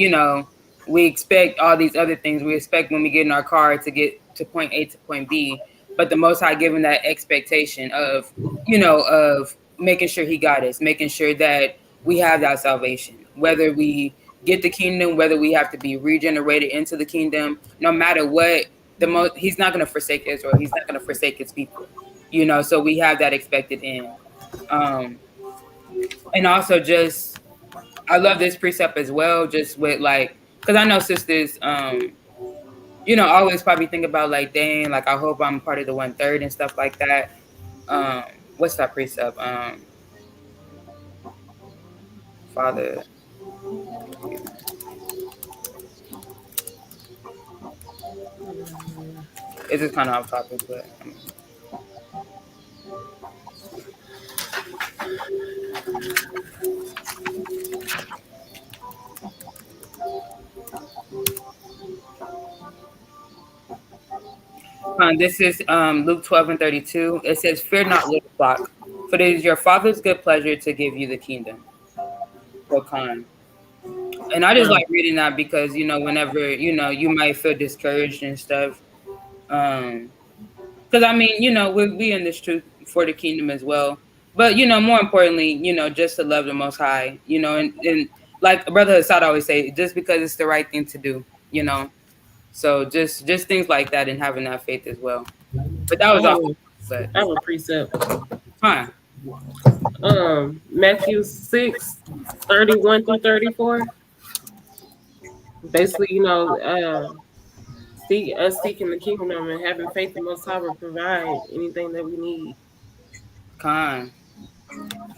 we expect all these other things. We expect when we get in our car to get to point A to point B, but the Most High giving that expectation of, of making sure He got us, making sure that we have that salvation, whether we get the kingdom, whether we have to be regenerated into the kingdom, no matter what, He's not going to forsake Israel. He's not going to forsake His people, so we have that expected end. And also just, I love this precept as well, just with because I know sisters, always probably think about dang, I hope I'm part of the 1/3 and stuff like that. What's that precept? Father. It's just kind of off topic, but this is Luke 12:32. It says, "Fear not, little flock, for it is your Father's good pleasure to give you the kingdom." So kind. And I just like reading that because, whenever, you might feel discouraged and stuff. Because, I mean, we in this truth for the kingdom as well. But, more importantly, just to love the Most High, and like Brother Hassad always say, just because it's the right thing to do, So just things like that and having that faith as well. But that was all. But I have a precept. fine. Matthew 6:31-34. Basically, seeking the kingdom and having faith in Most High will provide anything that we need. Con.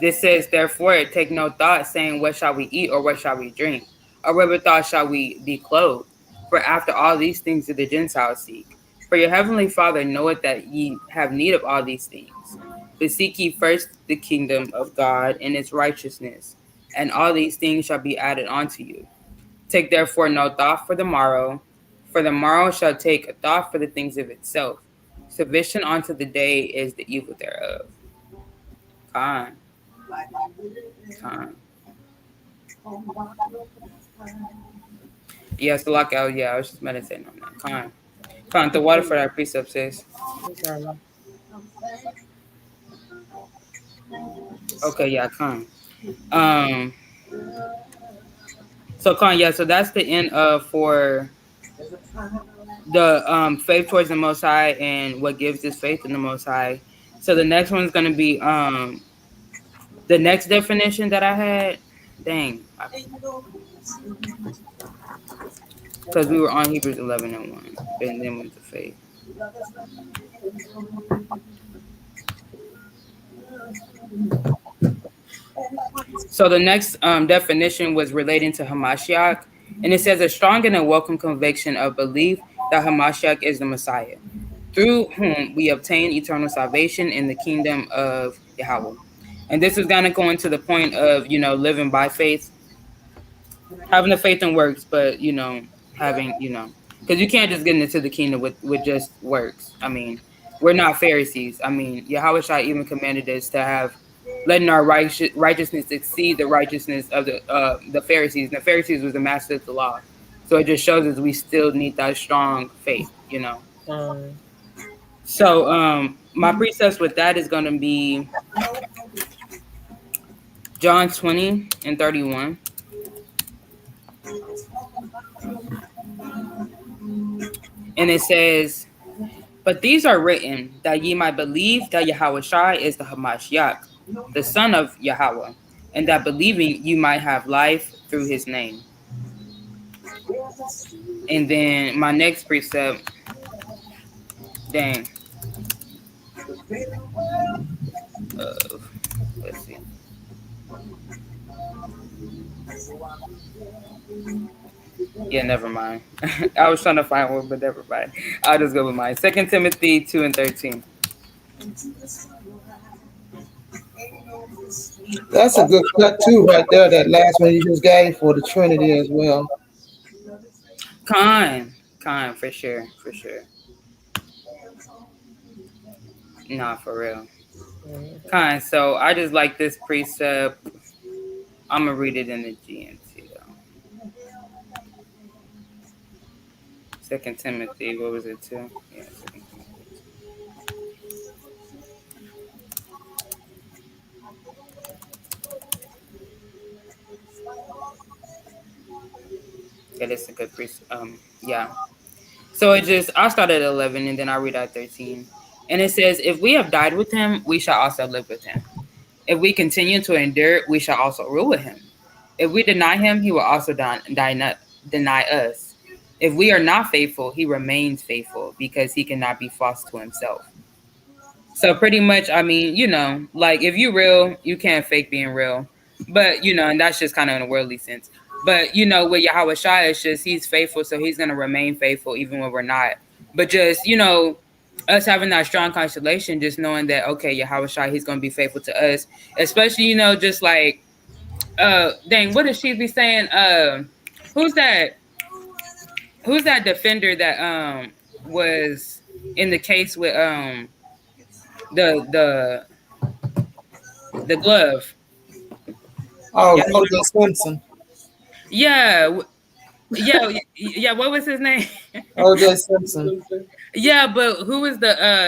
This says, "Therefore, take no thought, saying, what shall we eat, or what shall we drink? Or wherewithal shall we be clothed? For after all these things do the Gentiles seek. For your heavenly Father knoweth that ye have need of all these things. But seek ye first the kingdom of God and its righteousness, and all these things shall be added unto you. Take therefore no thought for the morrow shall take a thought for the things of itself. Sufficient unto the day is the evil thereof." Con. Yeah, so I was just meditating on that. Con, the water for that precept says. Okay, yeah, con. So con, so that's the end for the faith towards the Most High and what gives this faith in the Most High. So the next one's gonna be the next definition that I had. Dang. Because we were on Hebrews 11:1, and then went to faith. So the next definition was relating to Hamashiach, and it says, "A strong and a welcome conviction of belief that Hamashiach is the Messiah, through whom we obtain eternal salvation in the kingdom of Yahweh." And this is gonna go into the point of living by faith, having the faith and works, but having because you can't just get into the kingdom with just works. I mean, we're not Pharisees. I mean, Yahushua even commanded us to have letting our righteousness exceed the righteousness of the Pharisees. And the Pharisees was the master of the law, so it just shows us we still need that strong faith. So my precepts with that is going to be John 20:31. And it says, "But these are written that ye might believe that Yahweh Shai is the Hamashiach, the Son of Yahweh, and that believing you might have life through his name." And then my next precept, dang. Let's see. Yeah, never mind. I was trying to find one, but never mind. I'll just go with mine. 2 Timothy 2:13. That's a good cut too, right there. That last one you just gave for the Trinity as well. Khan, for sure. Nah, for real. Khan. So I just like this precept. I'm gonna read it in the GNT though. 2 Timothy, what was it too? Yeah, 2 Timothy. Yeah, that's a good precept. Yeah. So I'll start at 11 and then I'll read out 13. And it says, "If we have died with him, we shall also live with him. If we continue to endure, we shall also rule with him. If we deny him, he will also deny us. If we are not faithful, he remains faithful because he cannot be false to himself." So pretty much, I mean, like if you're real, you can't fake being real. But, and that's just kind of in a worldly sense. But, with Yahweh Shai, it's just he's faithful, so he's going to remain faithful even when we're not. But just, us having that strong constellation, just knowing that, okay, Yahweh Shai, he's going to be faithful to us. Especially, just like, dang, what does she be saying? Who's that defender that was in the case with the glove? Oh, O.J. Simpson. Yeah. What was his name? O.J. Simpson. Yeah, but who was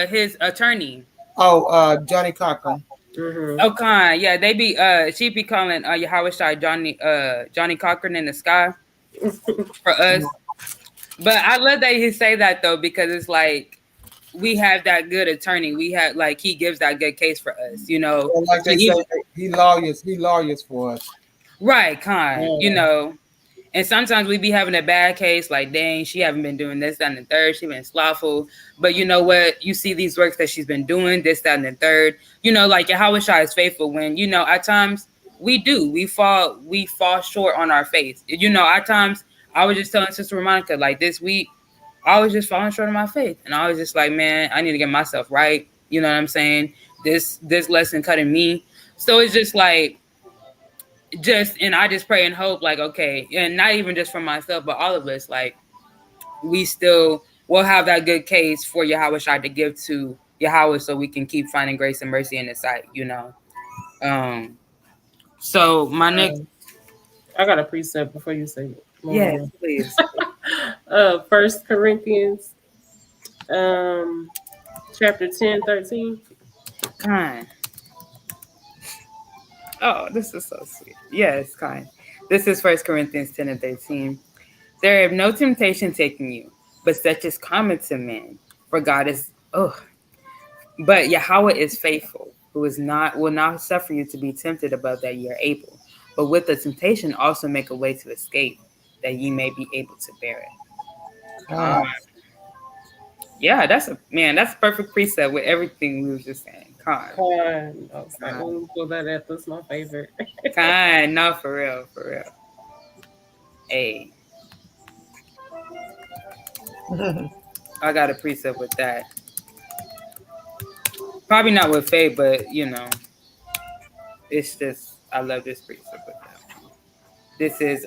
his attorney? Oh, Johnny Cochran. Mm-hmm. Okay, yeah, she be calling Yahweh Shai Johnny Cochran in the sky for us. But I love that he say that though, because it's like we have that good attorney. We have like he gives that good case for us, Well, like they say, he lawyers for us. Right, And sometimes we be having a bad case, like, dang, she haven't been doing this, that, and the third. She been slothful. But you know what? You see these works that she's been doing, this, that, and the third. Like Yahweh Shai is faithful when, at times we do. We fall short on our faith. At times I was just telling Sister Monica, like this week, I was just falling short of my faith. And I was just like, man, I need to get myself right. You know what I'm saying? This lesson cutting me. So it's just like, and I just pray and hope, like, okay, and not even just for myself, but all of us, like, we still will have that good case for Yahweh Shai to give to Yahweh so we can keep finding grace and mercy in his sight, So my next... I got a precept before you say it. Yes, please. 1 Corinthians chapter 10:13. Kind. Oh, this is so sweet. Yes, kind. This is 1 Corinthians 10:13. "There have no temptation taken you, but such is common to men. For God is, but Yahweh is faithful, who will not suffer you to be tempted above that ye are able, but with the temptation also make a way to escape, that ye may be able to bear it." Yeah, that's a perfect precept with everything we was just saying. Kind. I was like, pull that up. That's my favorite. Kind. No, for real. Hey. I got a precept with that. Probably not with faith, but it's just I love this precept with that. This is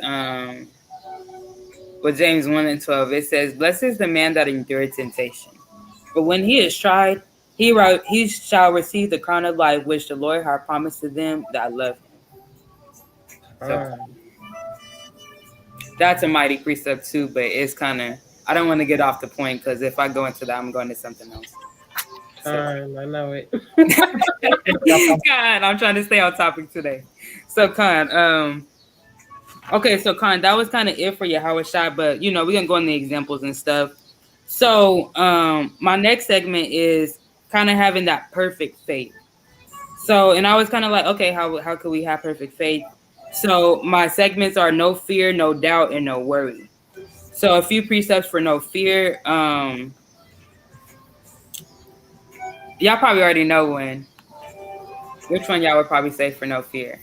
with James 1:12. It says, "Blessed is the man that endured temptation, but when he is tried, he shall receive the crown of life which the Lord hath promised to them that love him." So that's a mighty precept too, but it's kind of, I don't want to get off the point because if I go into that, I'm going to something else. I know it. God, I'm trying to stay on topic today. So, okay, so that was kind of it for your Howard shot, but we're gonna go into the examples and stuff. So, my next segment is kind of having that perfect faith. So, and I was kind of like, okay, how could we have perfect faith? So, my segments are no fear, no doubt, and no worry. So, a few precepts for no fear. Y'all probably already know one. Which one y'all would probably say for no fear?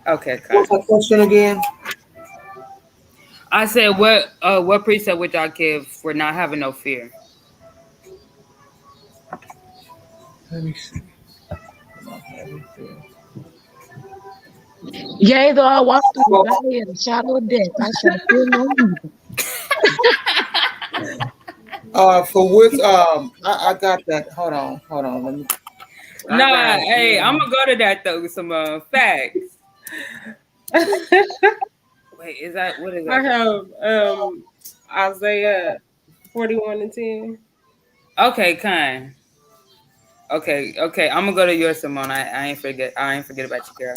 Okay, What's the question again? I said, what precept would y'all give for not having no fear? Let me see. Not having fear. Yea, though I walk through the valley of the shadow of death, I shall fear no evil. For which I got that. Hold on. Let me. Nah, hey, I'm gonna go to that though with some facts. Wait, what is I that? have Isaiah 41:10. Okay, kind. Okay. I'm gonna go to yours, Simone. I ain't forget about you, girl.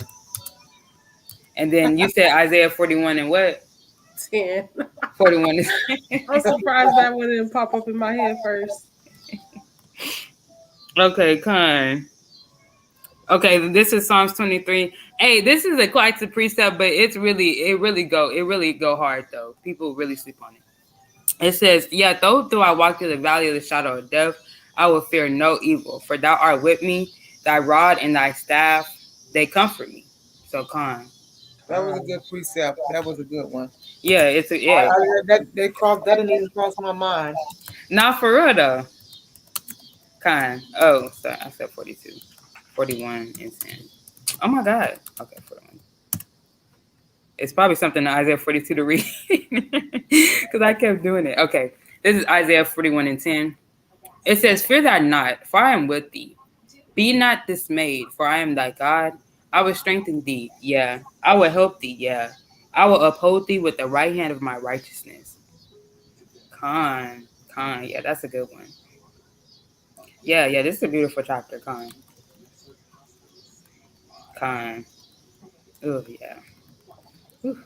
And then you said Isaiah 41 and what? 10. 41. I'm surprised that one didn't pop up in my head first. Okay, kind. Okay, this is Psalms 23. Hey, this is a quite a precept, but it really go hard though. People really sleep on it. It says, "Yeah, though I walk through the valley of the shadow of death, I will fear no evil, for thou art with me. Thy rod and thy staff, they comfort me." So, That was a good precept. That was a good one. yeah, That didn't even cross my mind. not for real though. Oh, sorry, I said 42, 41, and 10. Oh my God. Okay, 41. It's probably something in Isaiah 42 to read because I kept doing it. Okay, this is Isaiah 41 and 10. It says, "Fear thou not, for I am with thee. Be not dismayed, for I am thy God. I will strengthen thee, yeah. I will help thee, yeah. I will uphold thee with the right hand of my righteousness." Yeah, that's a good one. Yeah, this is a beautiful chapter, Oh, yeah. Whew.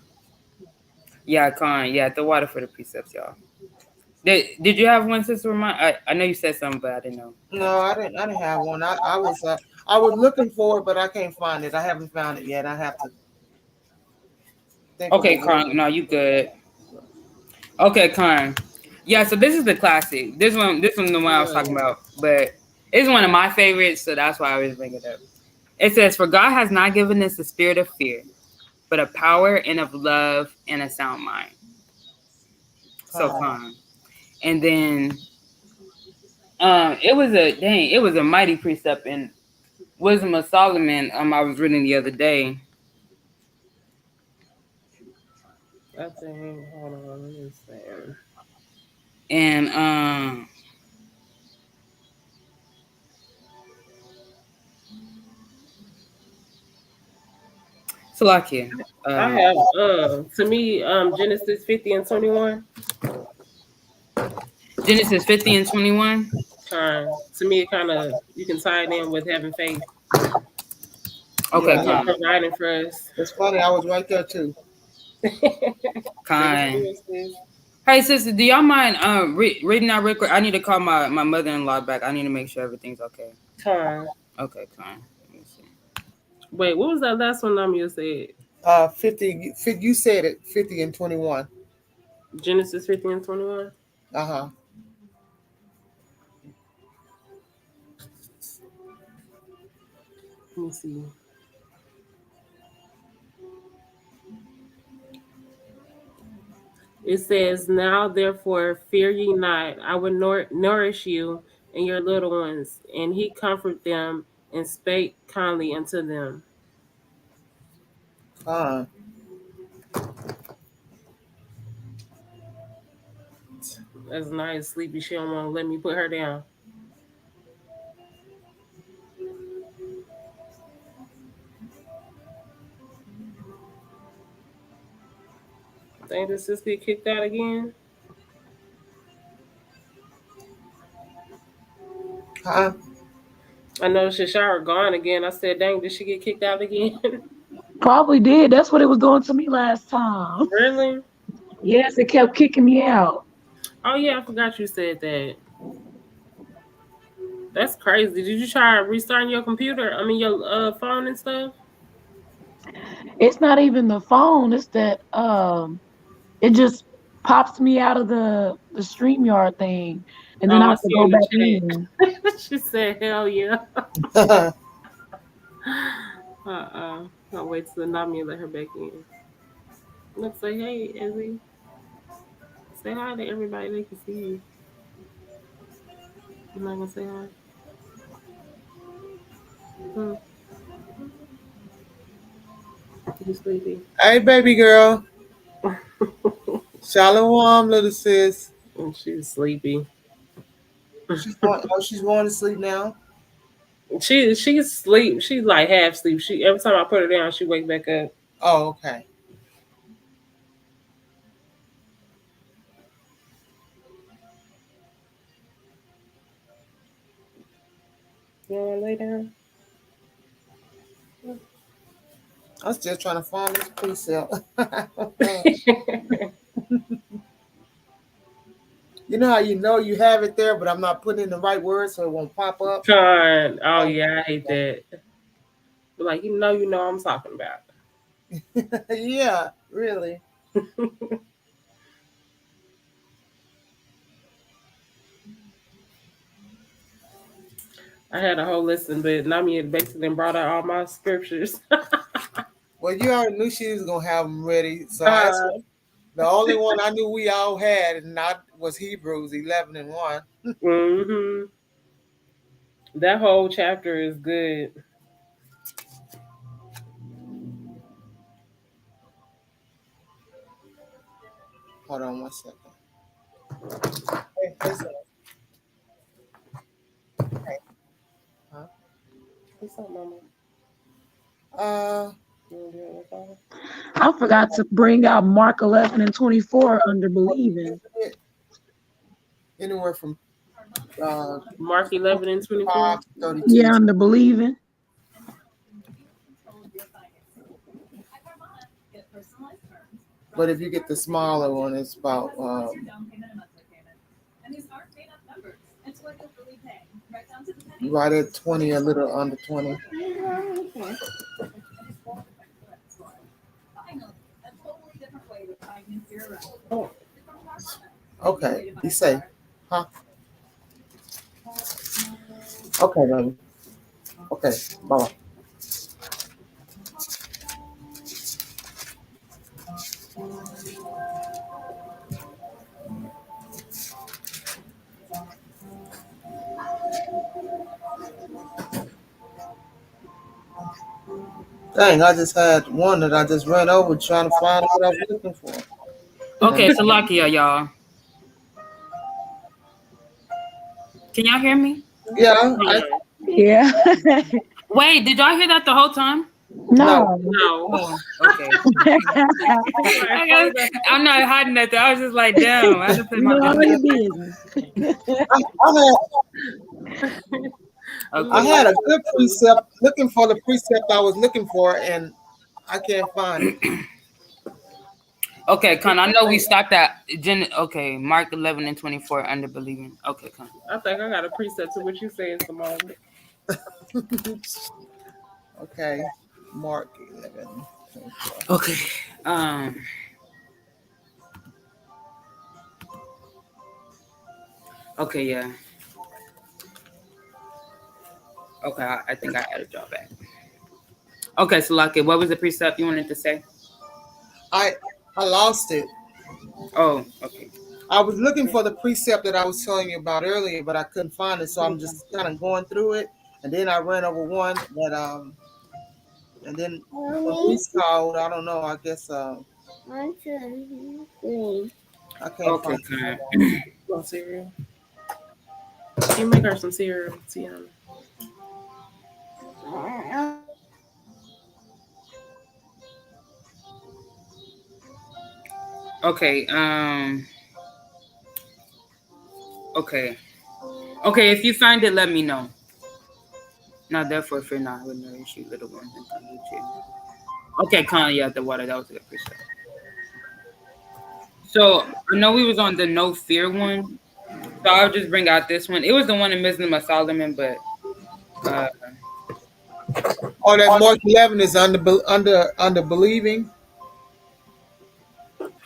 Yeah, yeah, the water for the precepts, y'all. Did you have one, Sister Ramon? I know you said something, but I didn't know. No, I didn't have one. I was looking for it, but I can't find it. I haven't found it yet. I have to think Okay, of it. no, you good. Okay, yeah, so this is the classic. This one the one I was talking about, but it's one of my favorites, so that's why I always bring it up. It says, "For God has not given us the spirit of fear, but of power and of love and a sound mind." So and then it was a mighty precept in Wisdom of Solomon. I was reading the other day. I think, hold on, let me see. And Salakia. I have to me Genesis 50 and 21. Genesis 50 and 21. To me, it kind of, you can tie it in with having faith. Okay, Yeah. Providing for us. It's funny. I was right there too. Hey, sister, do y'all mind reading that real quick? I need to call my mother-in-law back. I need to make sure everything's okay. Okay, Let me see. Wait, what was that last one you said? 50. You said it. 50 and 21. Genesis 50 and 21. Uh-huh. Let me see. It says, "Now therefore fear ye not, I will nourish you and your little ones." And he comforted them and spake kindly unto them. That's nice. Sleepy. She don't want to let me put her down. Think the sis get kicked out again? Huh? I know Shashara gone again. I said, dang, did she get kicked out again? Probably did. That's what it was doing to me last time. Really? Yes, it kept kicking me out. Oh yeah, I forgot you said that. That's crazy. Did you try restarting your computer? I mean your phone and stuff? It's not even the phone. It's that it just pops me out of the StreamYard thing, and then Oh, I I have to see go in back the in. chat. She said, hell yeah. I'll wait till Nami let her back in. Let's say, hey, Izzy. Say hi to everybody. They can see you. You're not gonna say hi? Hmm. You sleepy? Hey, baby girl. Shalom, little sis. And she's sleepy. She's going to sleep now. She's sleep. She's like half sleep. She every time I put her down, she wake back up. Oh, okay. You wanna lay down? I'm still trying to find this precept. You know how you know you have it there, but I'm not putting in the right words so it won't pop up. Con. Oh yeah, I hate that. But like you know I'm talking about. Yeah, really. I had a whole listen, but Nami had basically brought out all my scriptures. Well, you already knew she was gonna have them ready, so that's the only one I knew we all had, and not was Hebrews 11:1. Mm-hmm. That whole chapter is good. Hold on 1 second. Hey, son. Hey. Huh? What's up, Mama? Uh, You wanna do it with Mama? I forgot to bring out Mark 11 and 24 under believing. anywhere from Mark 11 and 24. 5 to 32. Yeah, under believing. But if you get the smaller one, it's about right at 20, a little under 20. Okay, be safe, huh? Okay, baby. Okay, bye. Dang, I just had one that I just ran over trying to find what I was looking for. Okay, Salakia, y'all. Can y'all hear me? Yeah, Yeah. Wait, did y'all hear that the whole time? No. No. Oh, okay. I'm not hiding nothing. I was just like, damn. I had to put my None of business. your business. I had a good precept looking for the precept I was looking for, and I can't find it. Okay, Con. I know we stopped at okay, Mark 11 and 24 under believing. Okay, Con. I think I got a precept to what you saying, Simone. Okay, Mark 11. Okay. Okay, yeah. Okay, I think I added y'all back. Okay, Salakia, what was the precept you wanted to say? I lost it. Oh, okay. I was looking for the precept that I was telling you about earlier, but I couldn't find it, so I'm just kind of going through it. And then I ran over one that and then when police called, I don't know. I guess I can't Okay, find it. Want cereal? Can you make her some cereal, Tiana? Okay. Okay. Okay. If you find it, let me know. Not therefore fear not, I would nourish you, little ones, and come with you. Okay, Con, yeah, the water. That was a good precept. So I know we was on the no fear one. So I'll just bring out this one. It was the one in Wisdom of Solomon, but Oh, that Mark 11 is under believing.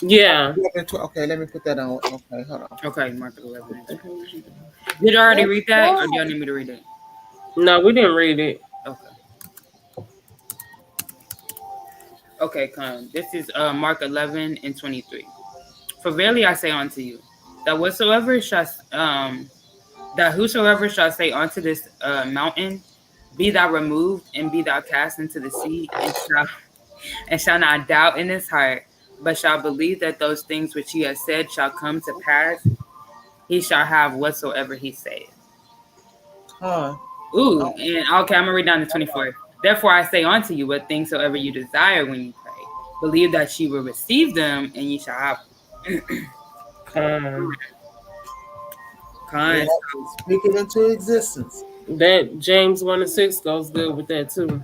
Yeah. Okay, let me put that on. Okay, hold on. okay, Mark 11. Did you already read that, or do y'all need me to read it? No, we didn't read it. Okay. Okay, Con. This is Mark 11 and 23. For verily I say unto you, that whosoever shall say unto this mountain, be thou removed and be thou cast into the sea, and shall not doubt in his heart, but shall believe that those things which he has said shall come to pass, he shall have whatsoever he saith. Huh. Ooh, and okay, I'm gonna read down to 24. Therefore I say unto you, what things soever you desire when you pray, believe that ye will receive them, and ye shall have them. Yeah, speak it into existence. That James 1:6 goes good with that too.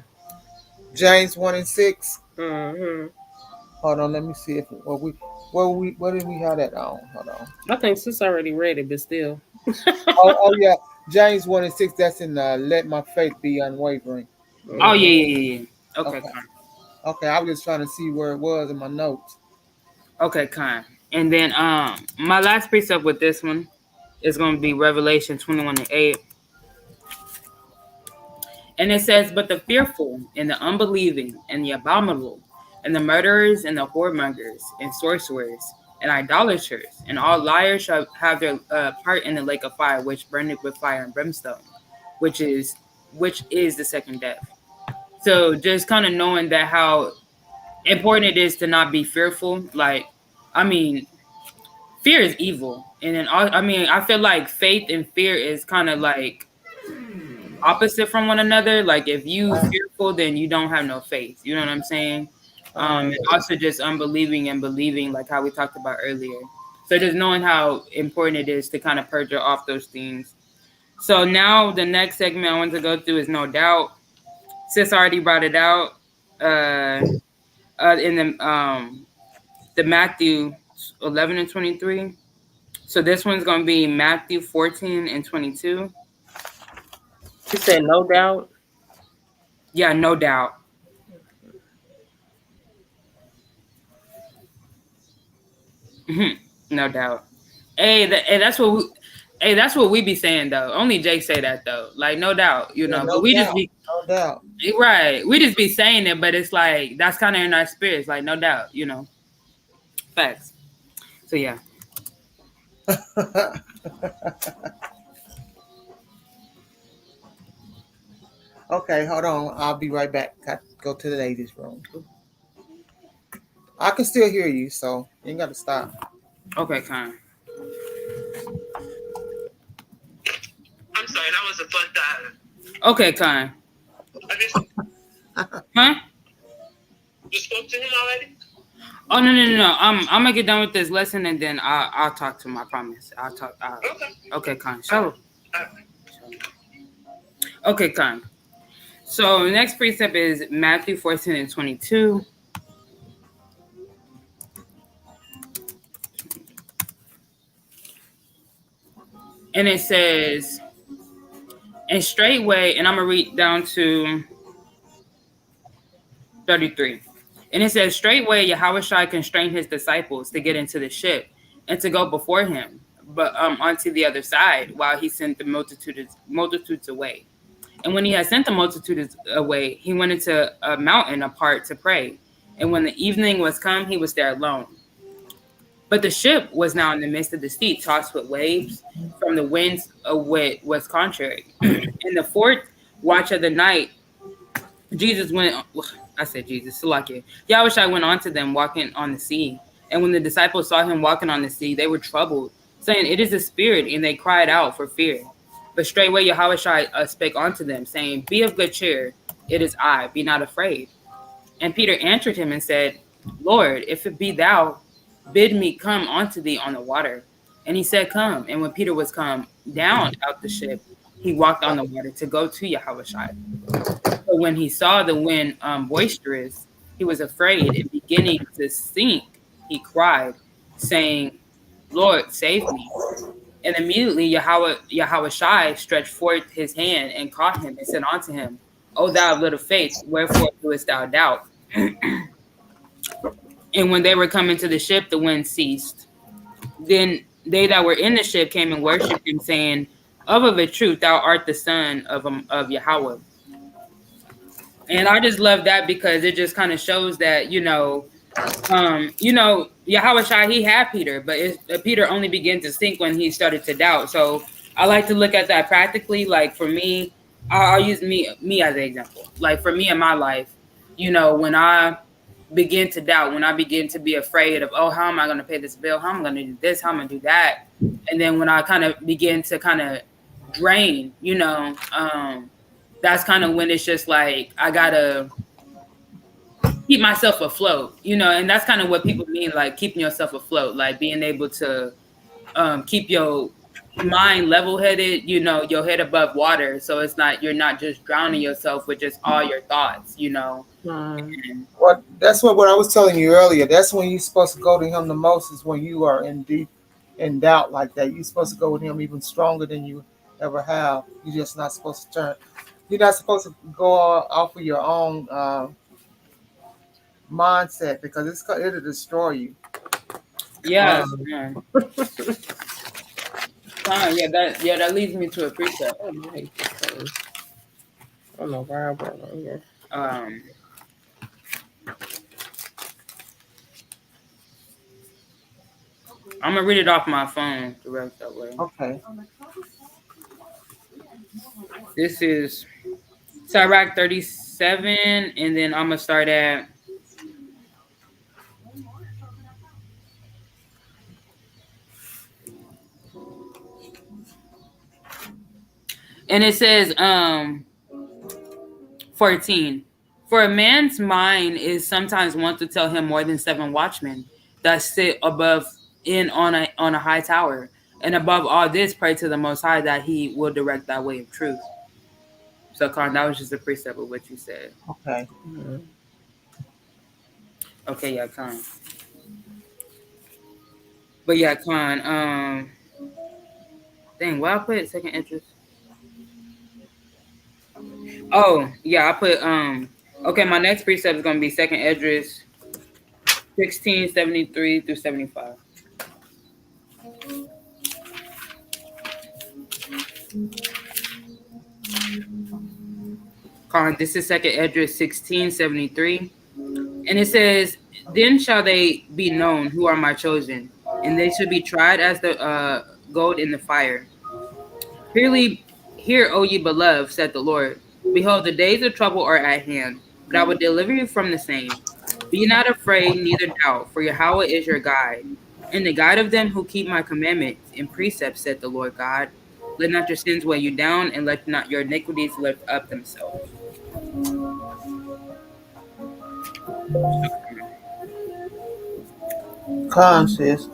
James 1:6. Mm-hmm. Hold on, let me see if what did we have that on? Hold on. I think sis already read it, but still. Oh yeah, James 1:6. That's in let my faith be unwavering. Oh yeah. Okay, Con. Okay, I was just trying to see where it was in my notes. Okay, Con. And then my last precept with this one is going to be Revelation 21:8. And it says, but the fearful and the unbelieving and the abominable and the murderers and the whoremongers and sorcerers and idolaters and all liars shall have their part in the lake of fire, which burneth with fire and brimstone, which is the second death. So just kind of knowing that how important it is to not be fearful. Like, I mean, fear is evil. And then, I feel like faith and fear is kind of like opposite from one another. Like, if you fearful, then you don't have no faith. You know what I'm saying? And also just unbelieving and believing, like how we talked about earlier. So just knowing how important it is to kind of purge off those things. So now the next segment I want to go through is no doubt. Sis already brought it out in the Matthew 11 and 23. So this one's going to be Matthew 14 and 22. You said no doubt? Yeah, no doubt. No doubt. Hey, that's what we be saying though. Only Jake say that though. Like, no doubt, you know. Yeah, but we doubt, just be no doubt. Right. We just be saying it, but it's like that's kind of in our spirits. Like, no doubt, you know. Facts. So yeah. Okay, hold on. I'll be right back. Got to go to the ladies' room. I can still hear you, so you ain't got to stop. Okay, Con. I'm sorry, that was a butt dial. Okay, Con. Huh? You spoke to him already? Oh no. I'm gonna get done with this lesson and then I'll talk to him. I promise. I'll talk. Okay, Con. Shalom. Okay, Con. So the next precept is Matthew 14 and 22. And it says, and straightway, and I'm going to read down to 33. And it says, straightway Yahushua constrained his disciples to get into the ship and to go before him, but onto the other side, while he sent the multitudes away. And when he had sent the multitudes away, he went into a mountain apart to pray. And when the evening was come, he was there alone. But the ship was now in the midst of the sea, tossed with waves from the winds of what was contrary. In the fourth watch of the night, Yahushua went on to them walking on the sea. And when the disciples saw him walking on the sea, they were troubled saying, "It is a spirit," and they cried out for fear. But straightway Yahushua spake unto them, saying, "Be of good cheer, it is I, be not afraid." And Peter answered him and said, "Lord, if it be thou, bid me come unto thee on the water." And he said, "Come." And when Peter was come down out the ship, he walked on the water to go to Yahushua. But when he saw the wind boisterous, he was afraid, and beginning to sink, he cried, saying, "Lord, save me." And immediately Yahushua stretched forth his hand and caught him and said unto him, "O thou of little faith, wherefore doest thou doubt?" And when they were coming to the ship, the wind ceased. Then they that were in the ship came and worshipped him, saying, "Of a truth, thou art the Son of Yahweh." And I just love that because it just kind of shows that, Yahushua, he had Peter, but Peter only began to sink when he started to doubt. So I like to look at that practically. Like for me, I'll use me as an example. Like for me in my life, when I begin to doubt, when I begin to be afraid of, oh, how am I going to pay this bill? How am I going to do this? How am I going to do that? And then when I kind of begin to kind of drain, that's kind of when it's just like, I got to keep myself afloat, and that's kind of what people mean, like keeping yourself afloat, like being able to keep your mind level-headed, your head above water. So it's not, you're not just drowning yourself with just all your thoughts, And, Well, that's what I was telling you earlier. That's when you're supposed to go to him the most, is when you are in doubt like that. You're supposed to go with him even stronger than you ever have. You're just not supposed to turn. You're not supposed to go off of your own mindset, because it'll destroy you. yeah. That leads me to a precept. I don't know where I went on here. I'm gonna read it off my phone the rest that way. Okay. This is Sirach 37, and then I'm gonna start at and it says 14. For a man's mind is sometimes wont to tell him more than 7 watchmen that sit above on a high tower. And above all this, pray to the Most High that he will direct thy way of truth. So, Khan, that was just a precept of what you said. Okay. Mm-hmm. Okay, yeah, Khan. But yeah, Khan, dang, what I put second interest? Oh, yeah, I put okay, my next precept is gonna be second Esdras 16:73 through 75. Khan, this is second Esdras 16:73. And it says, "Then shall they be known who are my chosen, and they shall be tried as the gold in the fire. Hear, O ye beloved, said the Lord. Behold, the days of trouble are at hand, but I will deliver you from the same. Be not afraid, neither doubt, for Yahweh is your guide, and the guide of them who keep my commandments and precepts, said the Lord God. Let not your sins weigh you down, and let not your iniquities lift up themselves." Con, sis.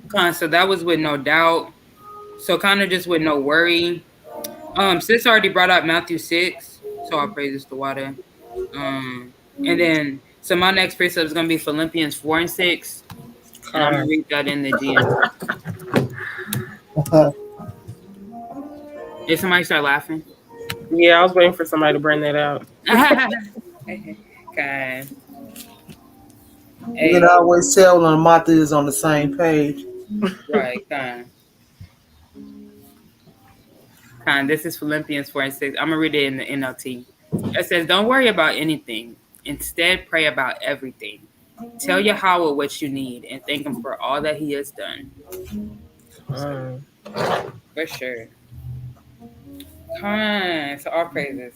Khan. So that was with no doubt. So kind of just with no worry. Sis already brought up Matthew 6, so I'll praise the water. And then so my next precept is gonna be Philippians 4 and 6. And I'm gonna read that in the GM. Did somebody start laughing? Yeah, I was waiting for somebody to bring that out. Okay. You can always tell when Martha is on the same page. Right, kind. This is Philippians 4 and 6. I'm gonna read it in the NLT. It says, "Don't worry about anything. Instead, pray about everything. Tell Yahweh what you need and thank him for all that he has done." For sure. So all praises.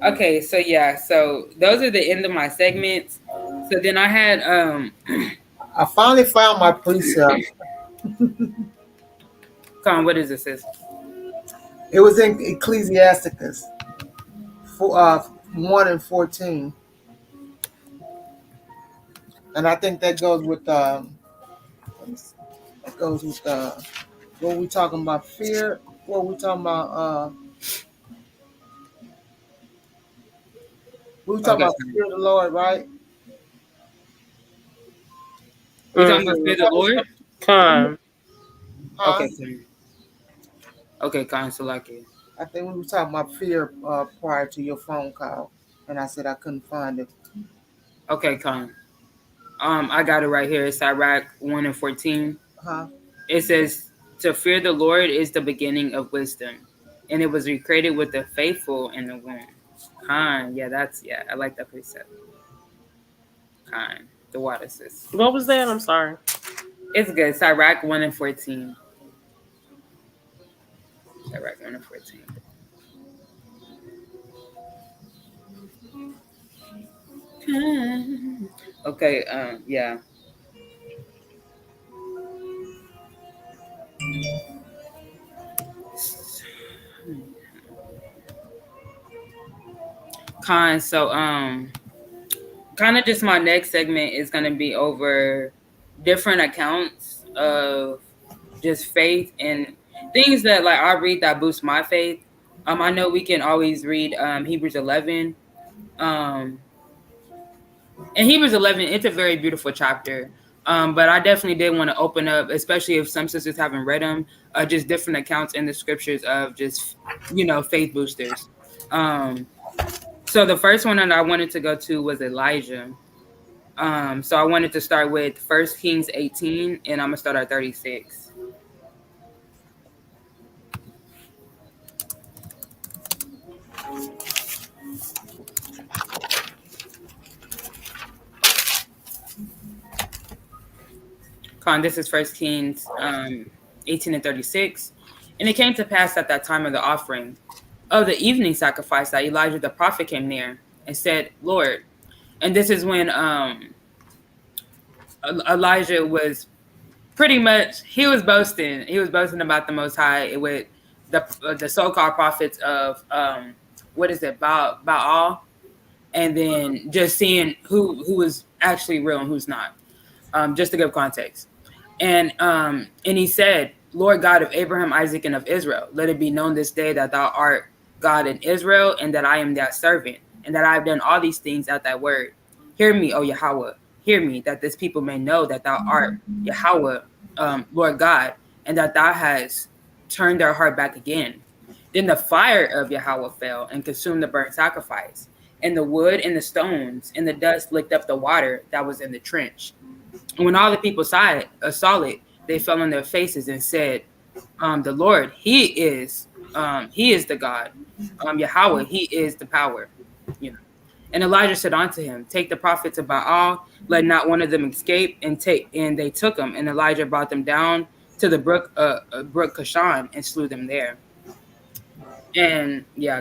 Okay, so yeah, so those are the end of my segments. So then I had I I finally found my precept. Con, what is this? Sis? It was in Ecclesiasticus 1 and 14. And I think that goes with what we talking about fear. What we talking about we talking about fear of the Lord, right? We talking about fear the Lord? Con. Huh? Okay, Con, so like it. I think we were talking about fear prior to your phone call, and I said I couldn't find it. Okay, Con. I got it right here. It's Sirach 1 and 14. Huh? It says, "To fear the Lord is the beginning of wisdom, and it was recreated with the faithful in the womb." Con, yeah, I like that precept. Con, the water sis. What was that? I'm sorry. It's good. Sirach 1 and 14. Sirach 1 and 14. Okay, yeah. Con, so kind of just my next segment is going to be over different accounts of just faith and things that like I read that boost my faith. I know we can always read Hebrews 11. In Hebrews 11, it's a very beautiful chapter. But I definitely did want to open up, especially if some sisters haven't read them, just different accounts in the scriptures of just, faith boosters. So the first one that I wanted to go to was Elijah. So I wanted to start with 1 Kings 18, and I'm going to start at 36. This is 1 Kings 18 and 36. And it came to pass at that time of the offering of the evening sacrifice that Elijah the prophet came near and said, Lord. And this is when Elijah was pretty much, he was boasting. He was boasting about the Most High with the so-called prophets of, Baal. And then just seeing who was actually real and who's not, just to give context. And he said, Lord God of Abraham, Isaac, and of Israel, let it be known this day that thou art God in Israel, and that I am thy servant, and that I have done all these things at thy word. Hear me, O Yahweh, hear me, that this people may know that thou art Yahweh, Lord God, and that thou hast turned their heart back again. Then the fire of Yahweh fell and consumed the burnt sacrifice, and the wood and the stones and the dust licked up the water that was in the trench. And when all the people saw it, they fell on their faces and said, the Lord, he is the God. Yahweh, he is the power. And Elijah said unto him, take the prophets of Baal, let not one of them escape, and they took them. And Elijah brought them down to the brook Kishon and slew them there. And yeah,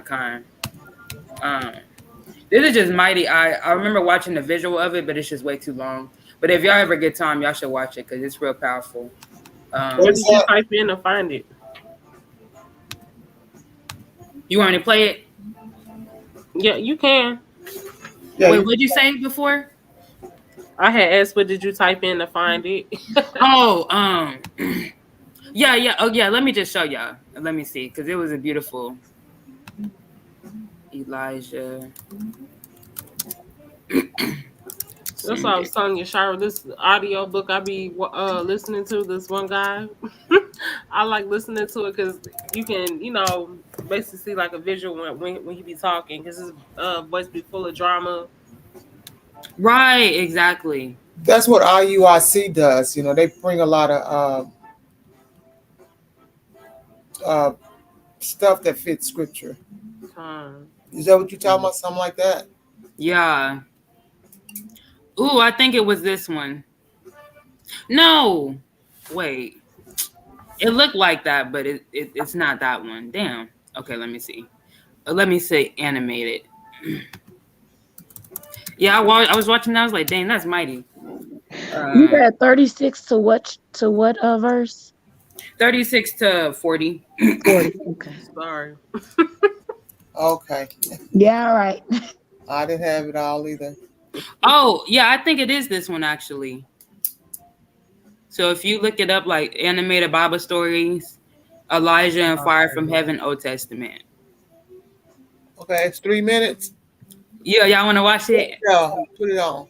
this is just mighty. I remember watching the visual of it, but it's just way too long. But if y'all ever get time, y'all should watch it because it's real powerful. What did you type in to find it? You want me to play it? Yeah, you can. Yeah, Wait, what did you say before? I had asked, what did you type in to find it? Yeah. Oh, yeah. Let me just show y'all. Let me see, because it was a beautiful Elijah. That's what I was telling you, Shira. This audio book I be listening to, this one guy, I like listening to it because you can, basically see like a visual when he be talking because his voice be full of drama. Right, exactly. that's what IUIC does. They bring a lot of stuff that fits scripture. Is that what you're talking about? Something like that? Yeah. Ooh, I think it was this one. No, wait. It looked like that, but it's not that one. Damn. Okay, let me see. Let me say animated. Yeah, I was watching that. I was like, dang, that's mighty. You read 36 to what verse? 36 to 40. 40. Okay. Sorry. Okay. Yeah, all right. I didn't have it all either. Oh, yeah, I think it is this one actually. So if you look it up, like animated Bible stories, Elijah and Fire from Heaven, Old Testament. Okay, it's 3 minutes. Yeah, y'all want to watch it? Yeah, put it on.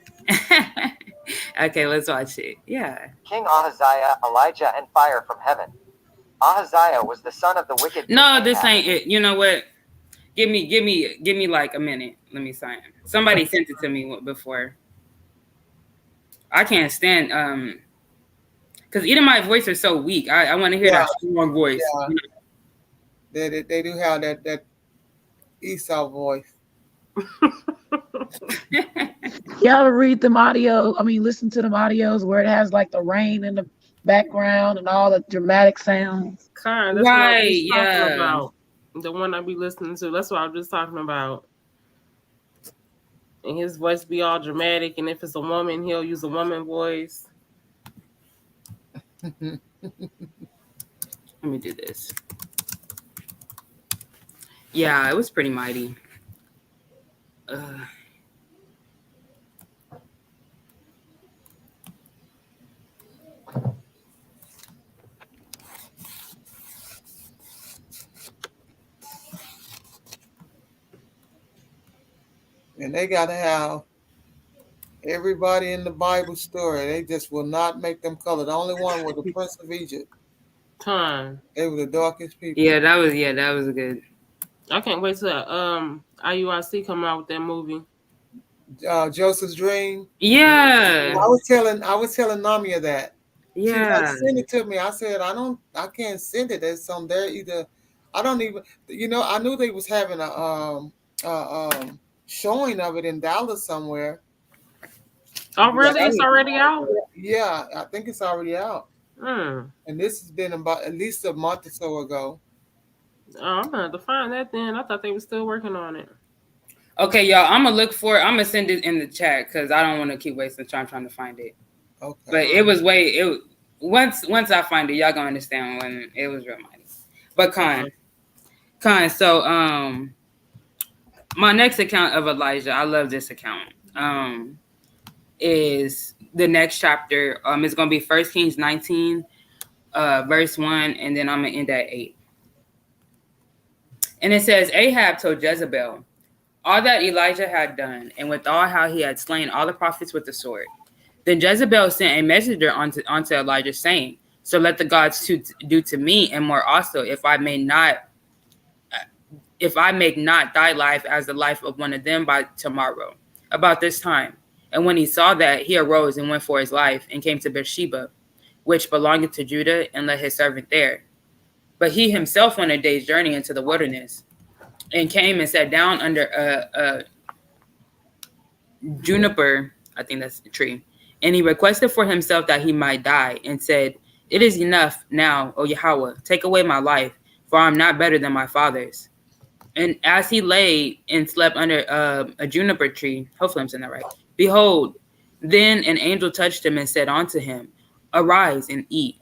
Okay, let's watch it. Yeah. King Ahaziah, Elijah, and fire from heaven. Ahaziah was the son of the wicked. No, this ain't it. You know what? Give me like a minute. Let me sign. Somebody sent it to me before. I can't stand because even my voice is so weak. I want to hear that strong voice. Yeah. You know? They do have that Esau voice. Y'all ever read them listen to them audios where it has like the rain in the background and all the dramatic sounds. Kind, that's what I was Right, talking yeah. about. The one I be listening to. That's what I was just talking about. And his voice be all dramatic, and if it's a woman, he'll use a woman voice. Let me do this. Yeah, it was pretty mighty. And they got to have everybody in the Bible story. They just will not make them color. The only one was the Prince of Egypt. Time. They were the darkest people. Yeah, that was good. I can't wait till IUIC come out with that movie. Joseph's Dream. Yeah. I was telling Namia that. She Yeah. like, send it to me. I said I can't send it. There's some there either. I don't even. I knew they was having a showing of it in Dallas somewhere. Oh, really? It's already out? Yeah, I think it's already out. Mm. And this has been about at least a month or so ago. Oh, I'm gonna have to find that then. I thought they were still working on it. Okay, y'all. I'm gonna send it in the chat because I don't want to keep wasting time trying to find it. Okay. But once I find it, y'all gonna understand when it was real mighty. But Con. So my next account of Elijah, I love this account. Is the next chapter. It's gonna be 1 Kings 19, verse 1, and then I'm gonna end at 8. And it says, Ahab told Jezebel all that Elijah had done, and with all how he had slain all the prophets with the sword. Then Jezebel sent a messenger onto Elijah, saying, So let the gods do to me, and more also, if I make not thy life as the life of one of them by tomorrow, about this time. And when he saw that, he arose and went for his life, and came to Beersheba, which belonged to Judah, and left his servant there. But he himself went a day's journey into the wilderness, and came and sat down under a juniper, I think that's the tree. And he requested for himself that he might die, and said, It is enough now, O Yahweh, take away my life, for I am not better than my fathers. And as he lay and slept under a juniper tree, hopefully I'm saying that right, behold, then an angel touched him and said unto him, Arise and eat.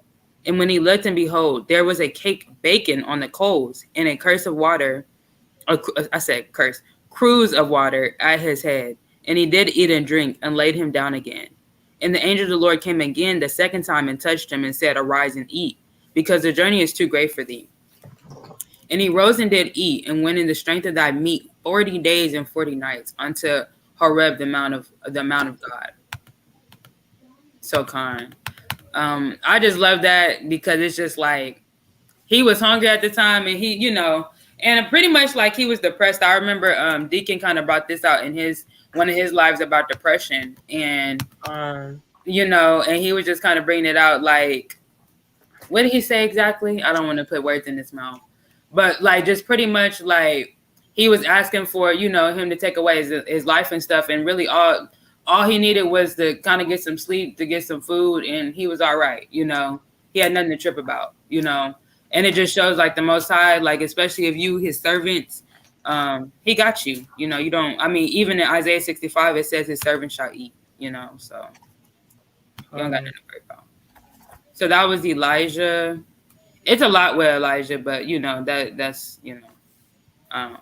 And when he looked, and behold, there was a cake baking on the coals, and a cruse of water at his head. And he did eat and drink, and laid him down again. And the angel of the Lord came again the second time, and touched him, and said, Arise and eat, because the journey is too great for thee. And he rose and did eat, and went in the strength of thy meat 40 days and 40 nights unto Horeb, the mount of God. So kind. I just love that, because it's just like he was hungry at the time, and he, and pretty much like he was depressed. I remember Deacon kind of brought this out in one of his lives about depression, and and he was just kind of bringing it out. Like, what did he say exactly? I don't want to put words in his mouth, but like just pretty much like he was asking for him to take away his life and stuff, and really all he needed was to kind of get some sleep, to get some food, and he was all right. He had nothing to trip about. And it just shows like the Most High, like especially if you his servants, he got you. You don't. I mean, even in Isaiah 65, it says his servant shall eat. So You don't got nothing to worry about. So that was Elijah. It's a lot with Elijah, but that's um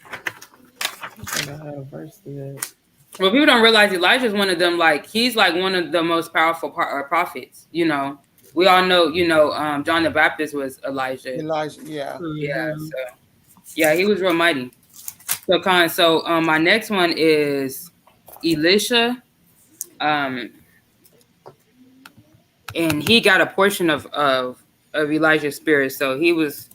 I think I had a verse to that. well, people don't realize Elijah is one of them. Like he's like one of the most powerful prophets. We all know. John the Baptist was Elijah. Elijah, yeah. Yeah. So yeah, he was real mighty. So my next one is Elisha. And he got a portion of Elijah's spirit. So he was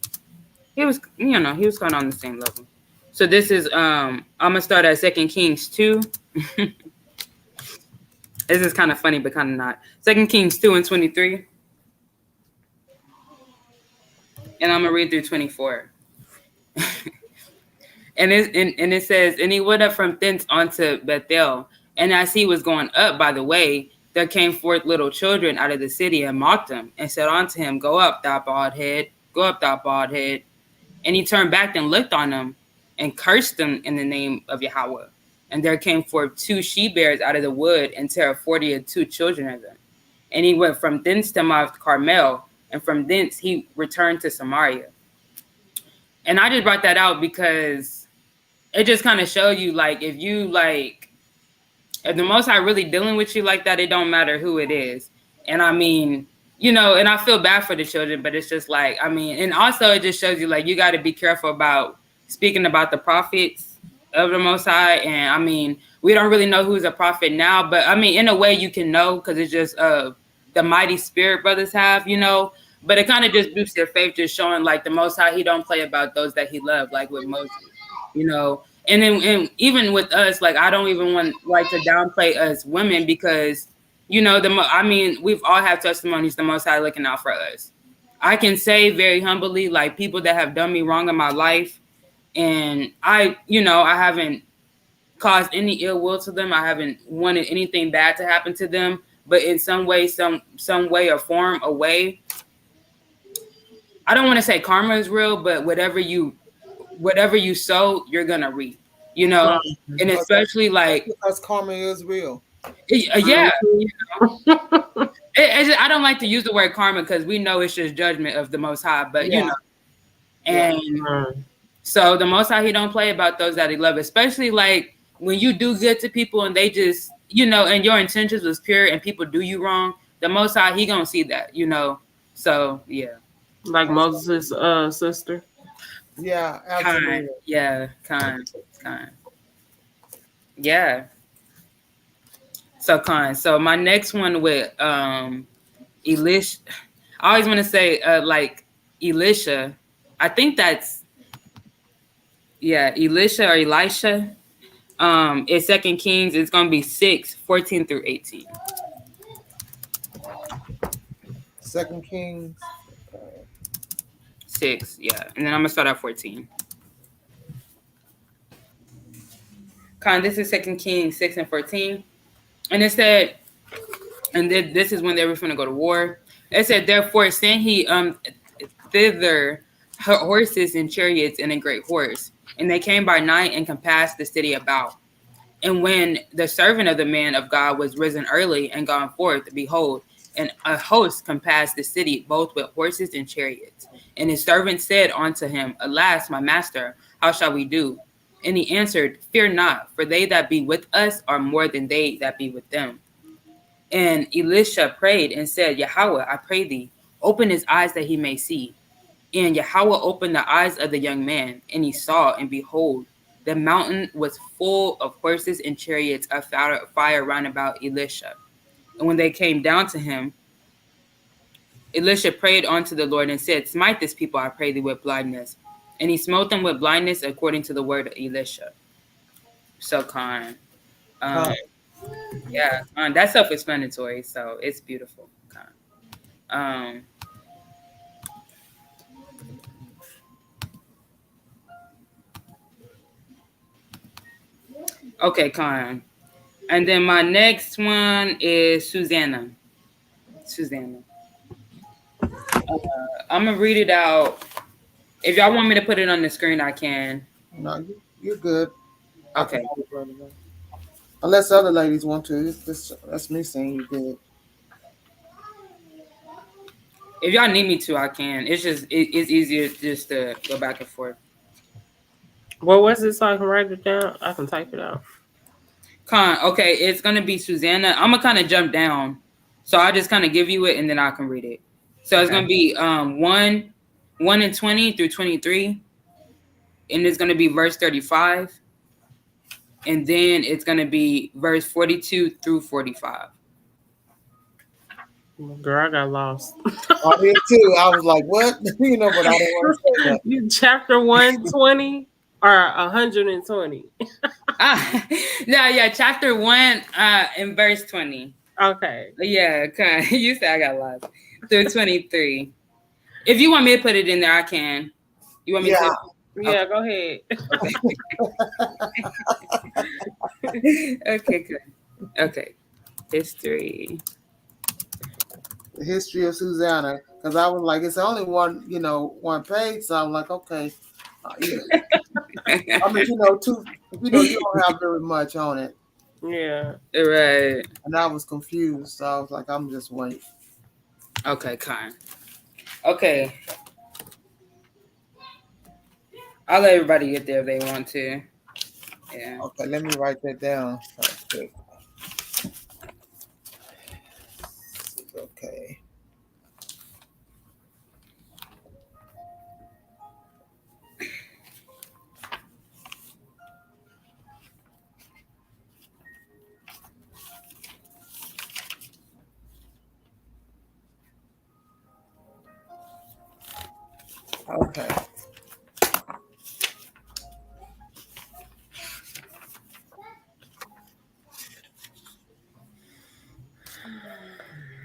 kind of on the same level. So this is I'm gonna start at 2 Kings 2. This is kind of funny, but kind of not. 2 Kings 2:23. And I'm gonna read through 24. And it says, and he went up from thence unto Bethel, and as he was going up by the way, there came forth little children out of the city and mocked him, and said unto him, Go up, thou bald head, go up, thou bald head. And he turned back and looked on them, and cursed them in the name of Yahweh. And there came forth 2 she-bears out of the wood, and bare 42 children of them. And he went from thence to Mount Carmel, and from thence he returned to Samaria. And I just brought that out because it just kind of showed you, like, if the Most High really dealing with you like that, it don't matter who it is. And I mean, and I feel bad for the children, but it's just like, I mean, and also it just shows you, like, you got to be careful about speaking about the prophets of the Most High. And I mean, we don't really know who's a prophet now, but I mean, in a way you can know, because it's just the mighty spirit brothers have, but it kind of just boosts their faith, just showing like the Most High, he don't play about those that he loved, like with Moses. And then even with us, like I don't even want like to downplay us women, because we've all have testimonies the Most High looking out for us. I can say very humbly, like people that have done me wrong in my life, and I haven't caused any ill will to them. I haven't wanted anything bad to happen to them, but in some way, some way or form, a way, I don't want to say karma is real, but whatever you sow, you're gonna reap, and especially like because karma is real. Yeah, I don't like to use the word karma because we know it's just judgment of the Most High, but so the Most High, he don't play about those that he loves, especially like when you do good to people and they just and your intentions was pure and people do you wrong. The Most High, he gonna see that, So yeah, like Moses' sister. Yeah, absolutely. Kind. Yeah. So my next one with Elisha, I always want to say like Elisha. I think that's Elisha or Elisha. It's 2 Kings. It's gonna be 6:14 through 18. 2 Kings 6, and then I'm gonna start at 14. This is 2 Kings 6 and 14, and it said, and this is when they were going to go to war. It said, therefore sent he thither horses and chariots and a great horse, and they came by night and compassed the city about. And when the servant of the man of God was risen early and gone forth, behold, and a host compassed the city, both with horses and chariots. And his servant said unto him, Alas, my master, how shall we do? And he answered, Fear not, for they that be with us are more than they that be with them. And Elisha prayed and said, Yahweh, I pray thee, open his eyes that he may see. And Yahweh opened the eyes of the young man, and he saw, and behold, the mountain was full of horses and chariots of fire round about Elisha. And when they came down to him, Elisha prayed unto the Lord and said, Smite this people, I pray thee, with blindness. And he smote them with blindness according to the word of Elisha. So that's self-explanatory. So it's beautiful. Okay, Khan. And then my next one is Susanna. I'm gonna read it out. If y'all want me to put it on the screen, I can. No, you're good. Okay. Unless other ladies want to. That's me saying you're good. If y'all need me to, I can. It's just it's easier just to go back and forth. What was it so I can write it down? I can type it out. Okay, it's gonna be Susanna. I'm gonna kind of jump down, so I just kind of give you it and then I can read it. So it's gonna be 1 and 20 through 23, and it's gonna be verse 35, and then it's gonna be verse 42 through 45. Girl, I got lost. I did too. I was like, what? You know, but I didn't want to say that. You chapter 120 or 120? Yeah, chapter 1 and verse 20. Okay. Yeah, okay. You said I got lost. Through 23. If you want me to put it in there, I can. You want me to? Yeah, go ahead. Okay, good. Okay. History. The history of Susanna, because I was like, it's only one page, so I'm like, okay. Yeah. I mean, you don't have very much on it. Yeah. Right. And I was confused, so I was like, I'm just waiting. Okay, kind. Okay. I'll let everybody get there if they want to. Yeah. Okay, let me write that down. Okay. Okay.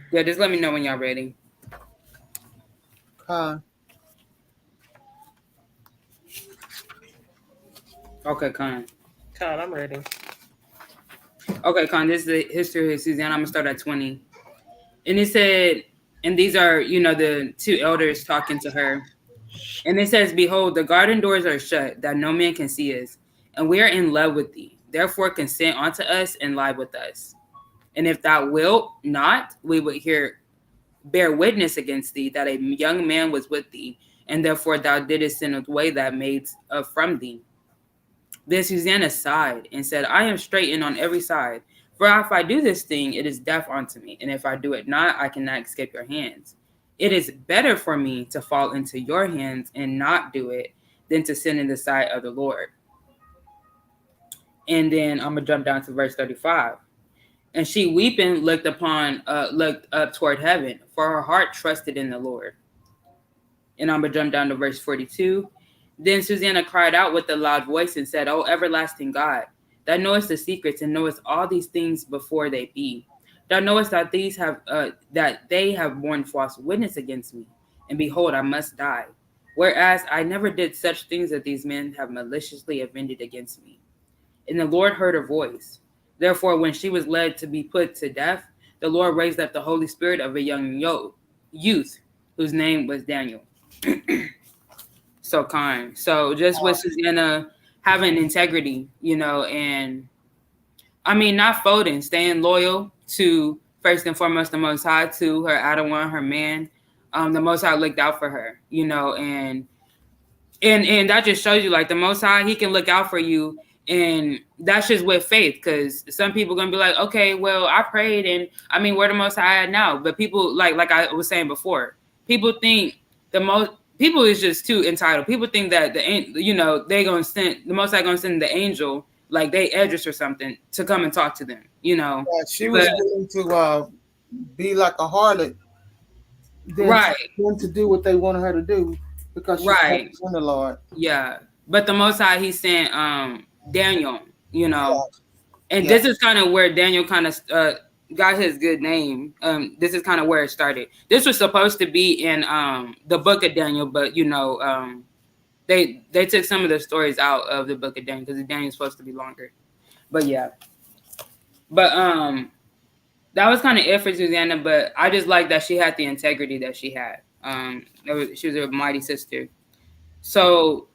Yeah, just let me know when y'all ready. Okay, Con. God, I'm ready. Okay, Con, this is the history of Susanna. I'm going to start at 20. And it said, and these are, the two elders talking to her. And it says, behold, the garden doors are shut, that no man can see us. And we are in love with thee. Therefore consent unto us and lie with us. And if thou wilt not, we would bear witness against thee that a young man was with thee, and therefore thou didst send away that maid from thee. Then Susanna sighed and said, I am straitened on every side. For if I do this thing, it is death unto me. And if I do it not, I cannot escape your hands. It is better for me to fall into your hands and not do it than to sin in the sight of the Lord. And then I'm going to jump down to verse 35. And she weeping looked up toward heaven, for her heart trusted in the Lord. And I'm going to jump down to verse 42. Then Susanna cried out with a loud voice and said, O everlasting God, thou knowest the secrets and knowest all these things before they be. Thou knowest that they have borne false witness against me. And behold, I must die. Whereas I never did such things that these men have maliciously avenged against me. And the Lord heard her voice. Therefore, when she was led to be put to death, the Lord raised up the Holy Spirit of a young youth whose name was Daniel. So kind. So just with Susanna having integrity, and I mean, not folding, staying loyal to first and foremost the Most High, to her Adawan, her man. The Most High looked out for her, and that just shows you, like, the Most High, he can look out for you. And that's just with faith, because some people are going to be like, okay, well, I prayed, and I mean, where the Most High at now? But people, like I was saying before, people think people is just too entitled. People think that they going to send, the Most High going to send the angel, like they Edris or something, to come and talk to them, Yeah, she was willing to be like a harlot, right? To do what they wanted her to do, because she's right in the Lord. Yeah, but the Most High, he sent Daniel, and this is kind of where Daniel kind of got his good name. This is kind of where it started. This was supposed to be in the book of Daniel, but they took some of the stories out of the book of Daniel because Daniel's supposed to be longer. But yeah, that was kind of it for Susanna. But I just like that she had the integrity that she had. She was a mighty sister. So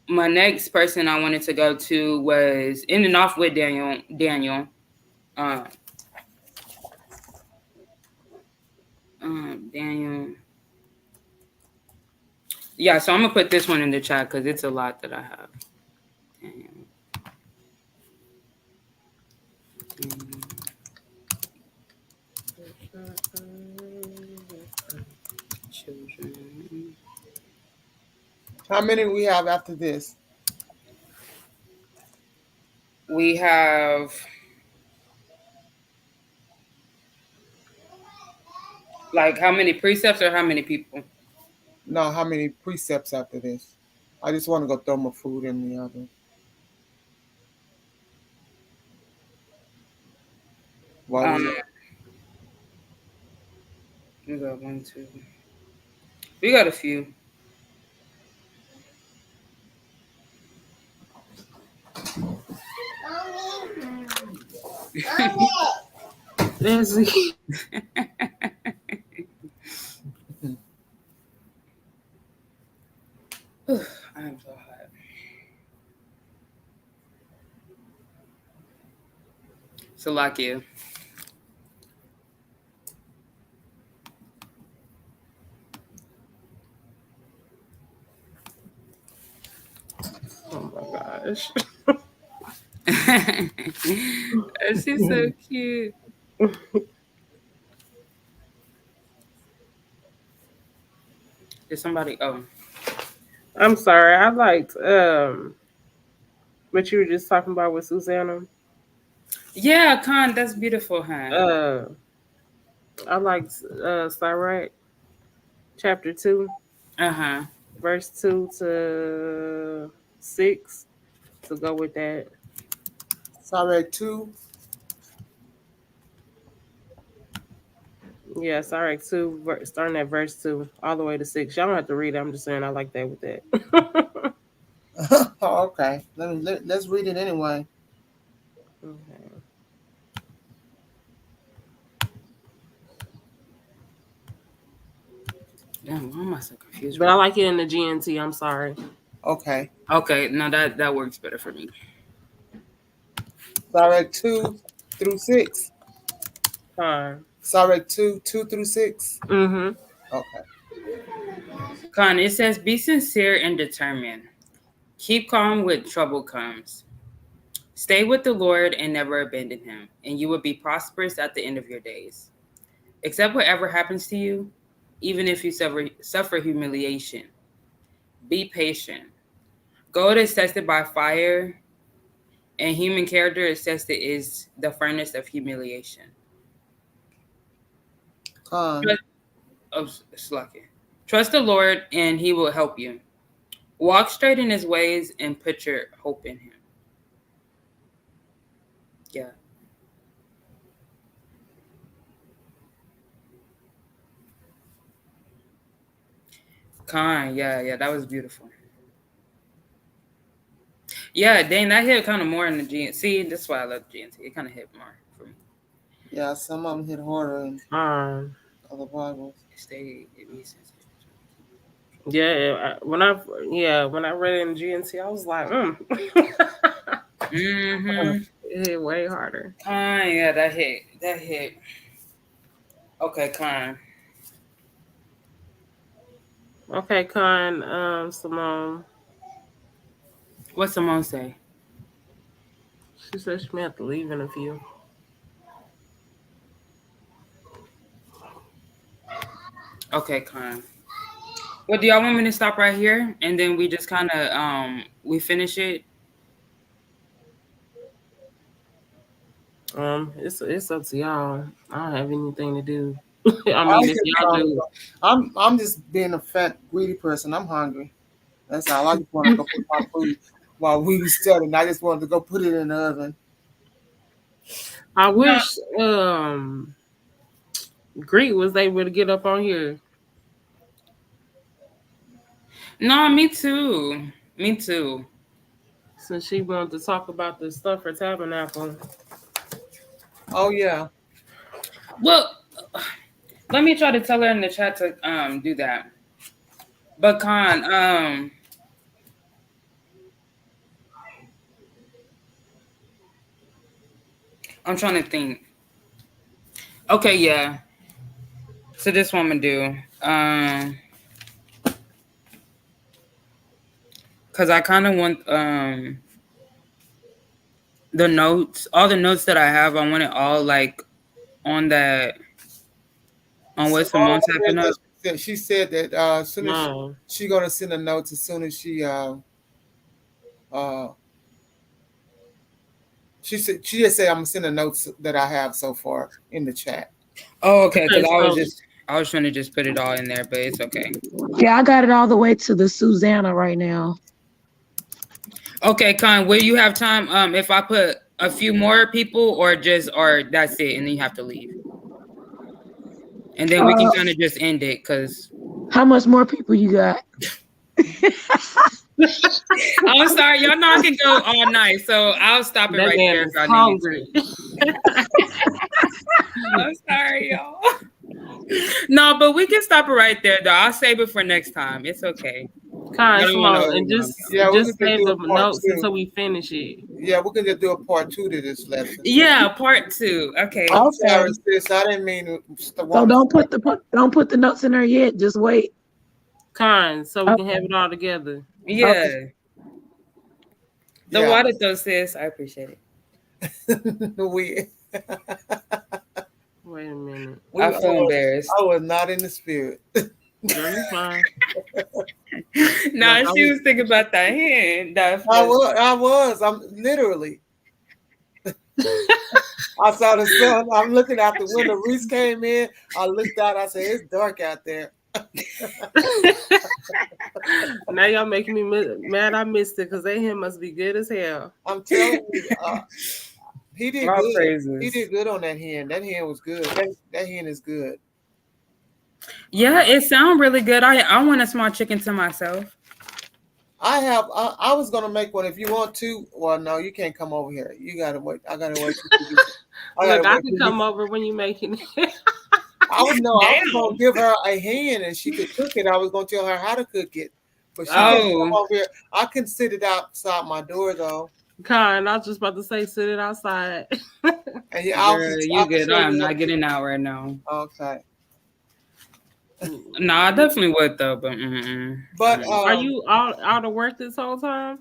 my next person I wanted to go to was ending off with Daniel. Daniel. Yeah, so I'm gonna put this one in the chat because it's a lot that I have. Daniel. Children. How many we have after this? We have like how many precepts or how many people? No, how many precepts after this? I just want to go throw my food in the oven. While We got 1, 2. We got a few. There's a- I am so hot. Salakia. oh my gosh. She's so cute. Did somebody? Oh, I'm sorry. I liked what you were just talking about with Susanna. yeah, Khan, that's beautiful, huh? I liked Sirach chapter 2, Uh-huh. verse 2 to 6 to go with that. Sorry, 2. Yeah, Sirach 2, starting at verse 2 all the way to 6. Y'all don't have to read it. I'm just saying I like that with that. Oh, okay. Let's read it anyway. Okay. Damn, why am I so confused? But I like it in the GNT. I'm sorry. Okay. Okay, no, that works better for me. Sorry, 2 through 6. Fine. Sorry, 2 through 6. Mm-hmm. Okay. Khan, it says, be sincere and determined. Keep calm when trouble comes. Stay with the Lord and never abandon him, and you will be prosperous at the end of your days. Accept whatever happens to you, even if you suffer humiliation. Be patient. Gold is tested by fire, and human character is tested is the furnace of humiliation. Con. Trust the Lord, and he will help you. Walk straight in his ways and put your hope in him. Yeah. Khan, yeah, that was beautiful. Yeah, dang, that hit kind of more in the GNT. See, that's why I love GNT. It kind of hit more for me. Yeah, some of them hit harder than other Bibles. Yeah, when I read it in GNT, I was like, Mm-hmm. It hit way harder. Yeah, that hit. Okay, Khan. Okay, Khan, Simone. What Simone say? She said she may have to leave in a few. Okay, Khan. Well, do y'all want me to stop right here and then we just kind of we finish it? It's up to y'all. I don't have anything to do. I mean, if y'all do, I'm just being a fat, greedy person. I'm hungry. That's all. I just want to go put my food while we were studying. I just wanted to go put it in the oven. I wish Greek was able to get up on here. No, me too. Me too. Since she wanted to talk about the stuff for Tabernacle. Oh yeah. Well, let me try to tell her in the chat to do that. But Khan, I'm trying to think. Okay, yeah. So this one I'm gonna do. Cause I kind of want the notes, all the notes that I have. I want it all like on that on what Simone typing up. She said that as soon as No. she gonna send the notes as soon as she she just said I'm gonna send the notes that I have so far in the chat. Oh, okay. Because Okay, I was trying to just put it all in there, but it's okay. Yeah, I got it all the way to the Susanna right now. Okay, Con, will you have time? If I put a few more people, or that's it, and then you have to leave, and then we can kind of just end it. Cause How much more people you got? I'm sorry, y'all know I can go all night, so I'll stop it that right man there. is If I hungry. need to. I'm sorry, y'all. No, but we can stop it right there, though. I'll save it for next time. It's okay. Kind, Simone, and just just save do the a part notes 2. until we finish it. Yeah, we can just do a part 2 to this lesson. Yeah, part 2. Okay. I'm sorry, sis. I didn't mean to. So don't put the notes in there yet. Just wait. Kind, so we can have it all together. Yeah. Okay. The water though, sis. I appreciate it. Wait a minute. I feel embarrassed. I was not in the spirit. No, you're fine. No, she was thinking about that hand. I was. I'm literally. I saw the sun. I'm looking out the window. Reese came in. I looked out. I said, "It's dark out there." Now y'all making me mad. I missed it because that hand must be good as hell. I'm telling you, he did My good. praises. He did good on that hand. That hand was good. That hand is good. Yeah, it sounds really good. I want a small chicken to myself. I was gonna make one if you want to. Well, no, you can't come over here. You gotta wait. I gotta wait. Look, I can come over when you making it. I was gonna give her a hand and she could cook it. I was gonna tell her how to cook it, but she can't come over here. I can sit it outside my door though. Kind, I was just about to say, sit it outside. And you good? I'm not getting out right now. Okay. No, I definitely would though, but But are you out of work this whole time?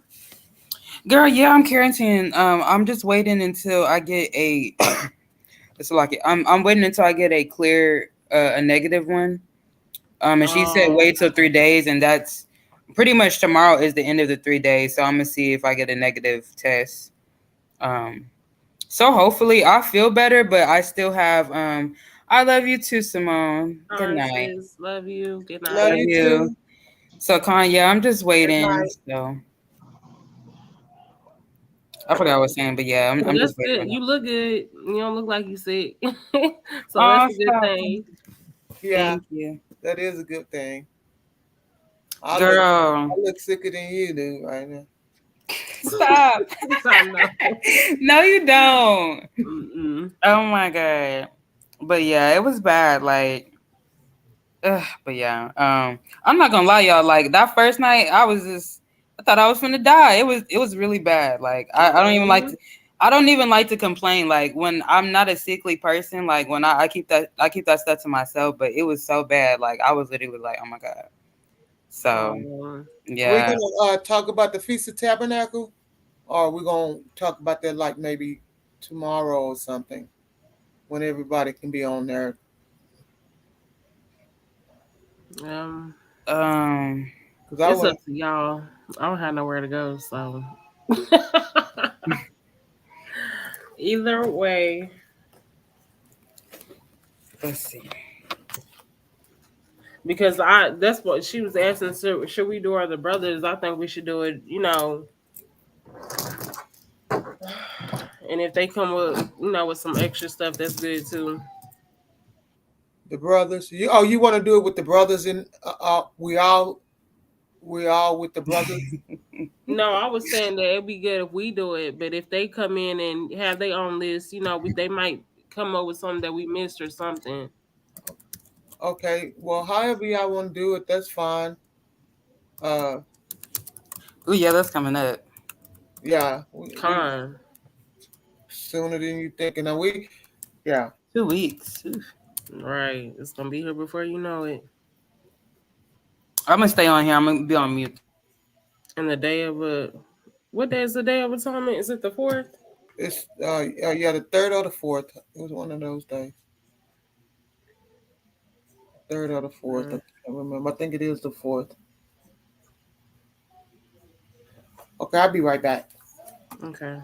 Girl, yeah, I'm quarantining. I'm just waiting until I get a. It's like I'm waiting until I get a clear, a negative one. And she said wait till 3 days, and that's pretty much tomorrow is the end of the 3 days. So I'm gonna see if I get a negative test. So hopefully I feel better, but I still have. I love you too, Simone. Good night. Sis, love you. Good night. love you too. So Kanye, I'm just waiting. So I forgot what I was saying, but yeah, I'm just waiting. Good. You look good. You don't look like you sick. So that's a good thing. Yeah, Thank you. that is a good thing. Girl, I look sicker than you do right now. stop. No, you don't. Mm-mm. Oh my god. But yeah, it was bad. Like, but yeah. I'm not gonna lie, y'all. Like that first night, I thought I was gonna die. It was really bad. Like I don't even like to. I don't even like to complain. Like when I'm not a sickly person. Like when I keep that stuff to myself. But it was so bad. Like I was literally like, oh my god. So yeah. We're gonna talk about the Feast of Tabernacle, or we're gonna talk about that like maybe tomorrow or something, when everybody can be on there. It's up to y'all. I don't have nowhere to go, so either way. Let's see. Because that's what she was asking. So should we do the brothers? I think we should do it, and if they come with, with some extra stuff, that's good too. The brothers. You want to do it with the brothers in we all with the brothers? No, I was saying that it'd be good if we do it, but if they come in and have their own list, they might come up with something that we missed or something. Okay, well, however y'all want to do it, that's fine. Oh yeah, that's coming up. Yeah. Come sooner than you think. And a week. Yeah. 2 weeks. Right. It's gonna be here before you know it. I'm gonna stay on here. I'm gonna be on mute. And the day of what day is the day of atonement? Is it the 4th? It's yeah, the third or the fourth. It was one of those days. Third or the fourth. I can't remember. I think it is the fourth. Okay, I'll be right back. Okay.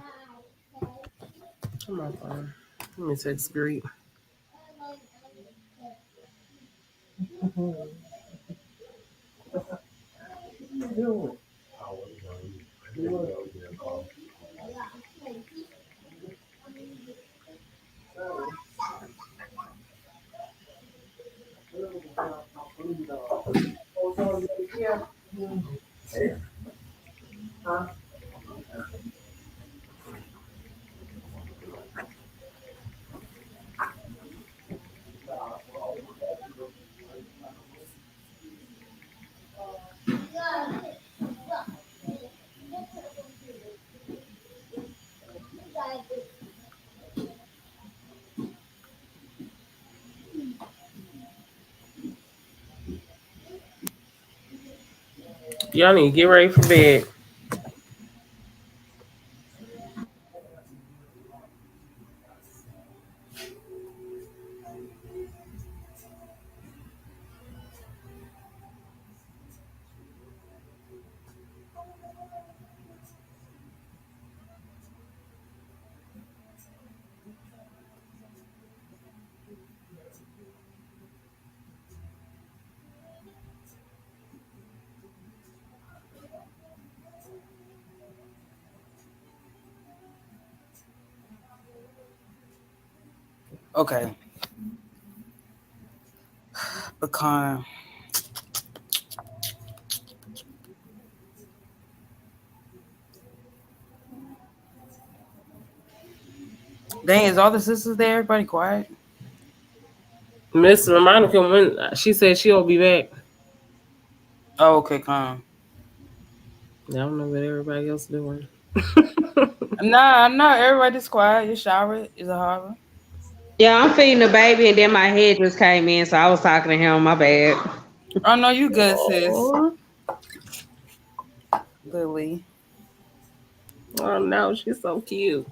Come on, phone. Let me text Greet. Y'all need to get ready for bed. Okay. Pecan. Dang, is all the sisters there? Everybody quiet? Miss Monica, when she said she'll be back. Oh, okay, calm. I don't know what everybody else doing. Nah, everybody's quiet. You shower. Is it hard? Yeah, I'm feeding the baby, and then my head just came in, so I was talking to him. My bad. Oh no, you good, sis. Oh, Lily. oh no, she's so cute.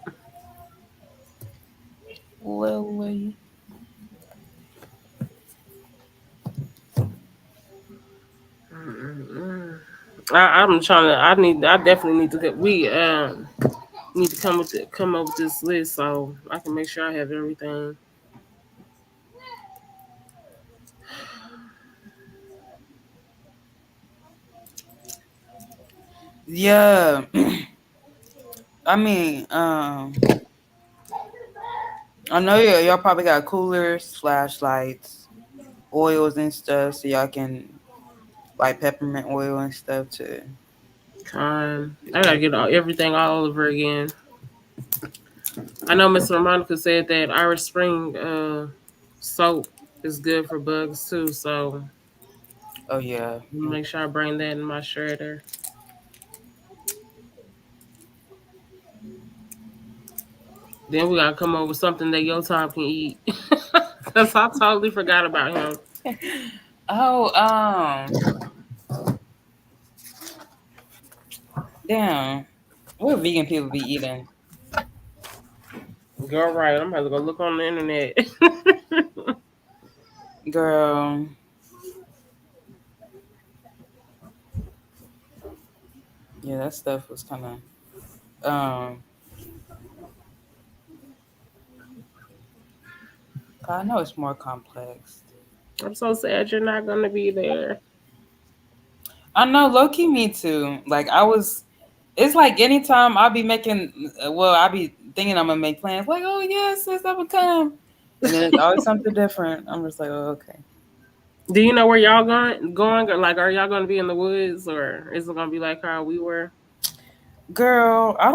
Lily. I'm trying to. I definitely need to get. We need to come up with this list so I can make sure I have everything. Yeah. I mean, I know y'all probably got coolers, flashlights, oils and stuff, so y'all can like peppermint oil and stuff too. I gotta get everything all over again. I know Miss Monica said that Irish Spring soap is good for bugs too, so Oh yeah. make sure I bring that in my shredder. Then we gotta come up with something that your Tom can eat. Cause I totally forgot about him. Oh, damn. What vegan people be eating? Girl, right. I'm about to go look on the internet. Girl. Yeah, that stuff was kind of I know it's more complex. I'm so sad you're not gonna be there. I know, low key, me too. Like it's like anytime I'll be making, I'll be thinking I'm gonna make plans. Like, oh yes, sis, I would come, and then it's always something different. I'm just like, oh okay. Do you know where y'all going? Like, are y'all gonna be in the woods, or is it gonna be like how we were? Girl, I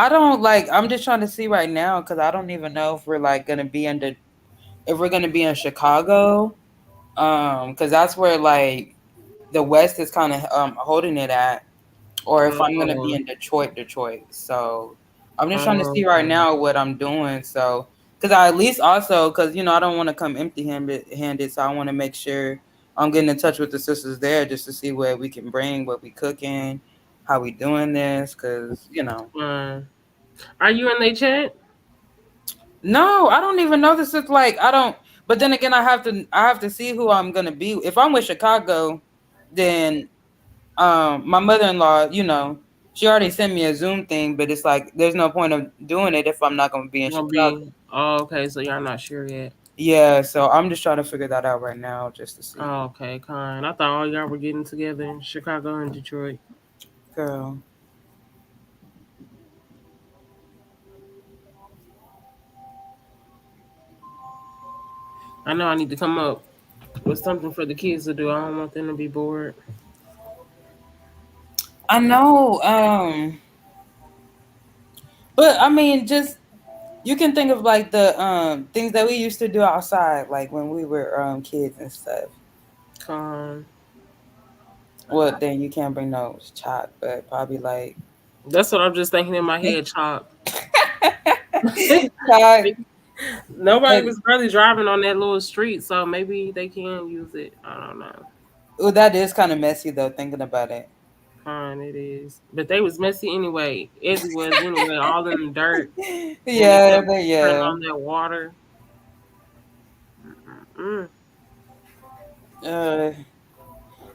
don't like. I'm just trying to see right now because I don't even know if we're like gonna be if we're gonna be in Chicago, because that's where like the West is kind of holding it at, or if I'm gonna be in Detroit. So I'm just trying to see right now what I'm doing. So Because I at least also, because, I don't want to come empty-handed, so I want to make sure I'm getting in touch with the sisters there just to see what we can bring, what we cooking, how we doing this, because, Are you in the chat? No, I don't even know this is like, I don't, but then again, I have to see who I'm going to be. If I'm with Chicago, then my mother-in-law, she already sent me a Zoom thing, but it's like there's no point of doing it if I'm not going to be in Chicago. Okay, so y'all not sure yet. Yeah, so I'm just trying to figure that out right now just to see. Oh, okay, kind. I thought all y'all were getting together in Chicago and Detroit. Girl. I know I need to come up with something for the kids to do. I don't want them to be bored. I know. But I mean, just you can think of like the things that we used to do outside, like when we were kids and stuff. Well, then you can't bring no chalk, but probably like. That's what I'm just thinking in my head, chalk. Nobody was really driving on that little street, so maybe they can use it. I don't know. Well, that is kind of messy though, thinking about it. Fine, it is. But they was messy anyway. It was anyway, all in the dirt. Yeah. On that water.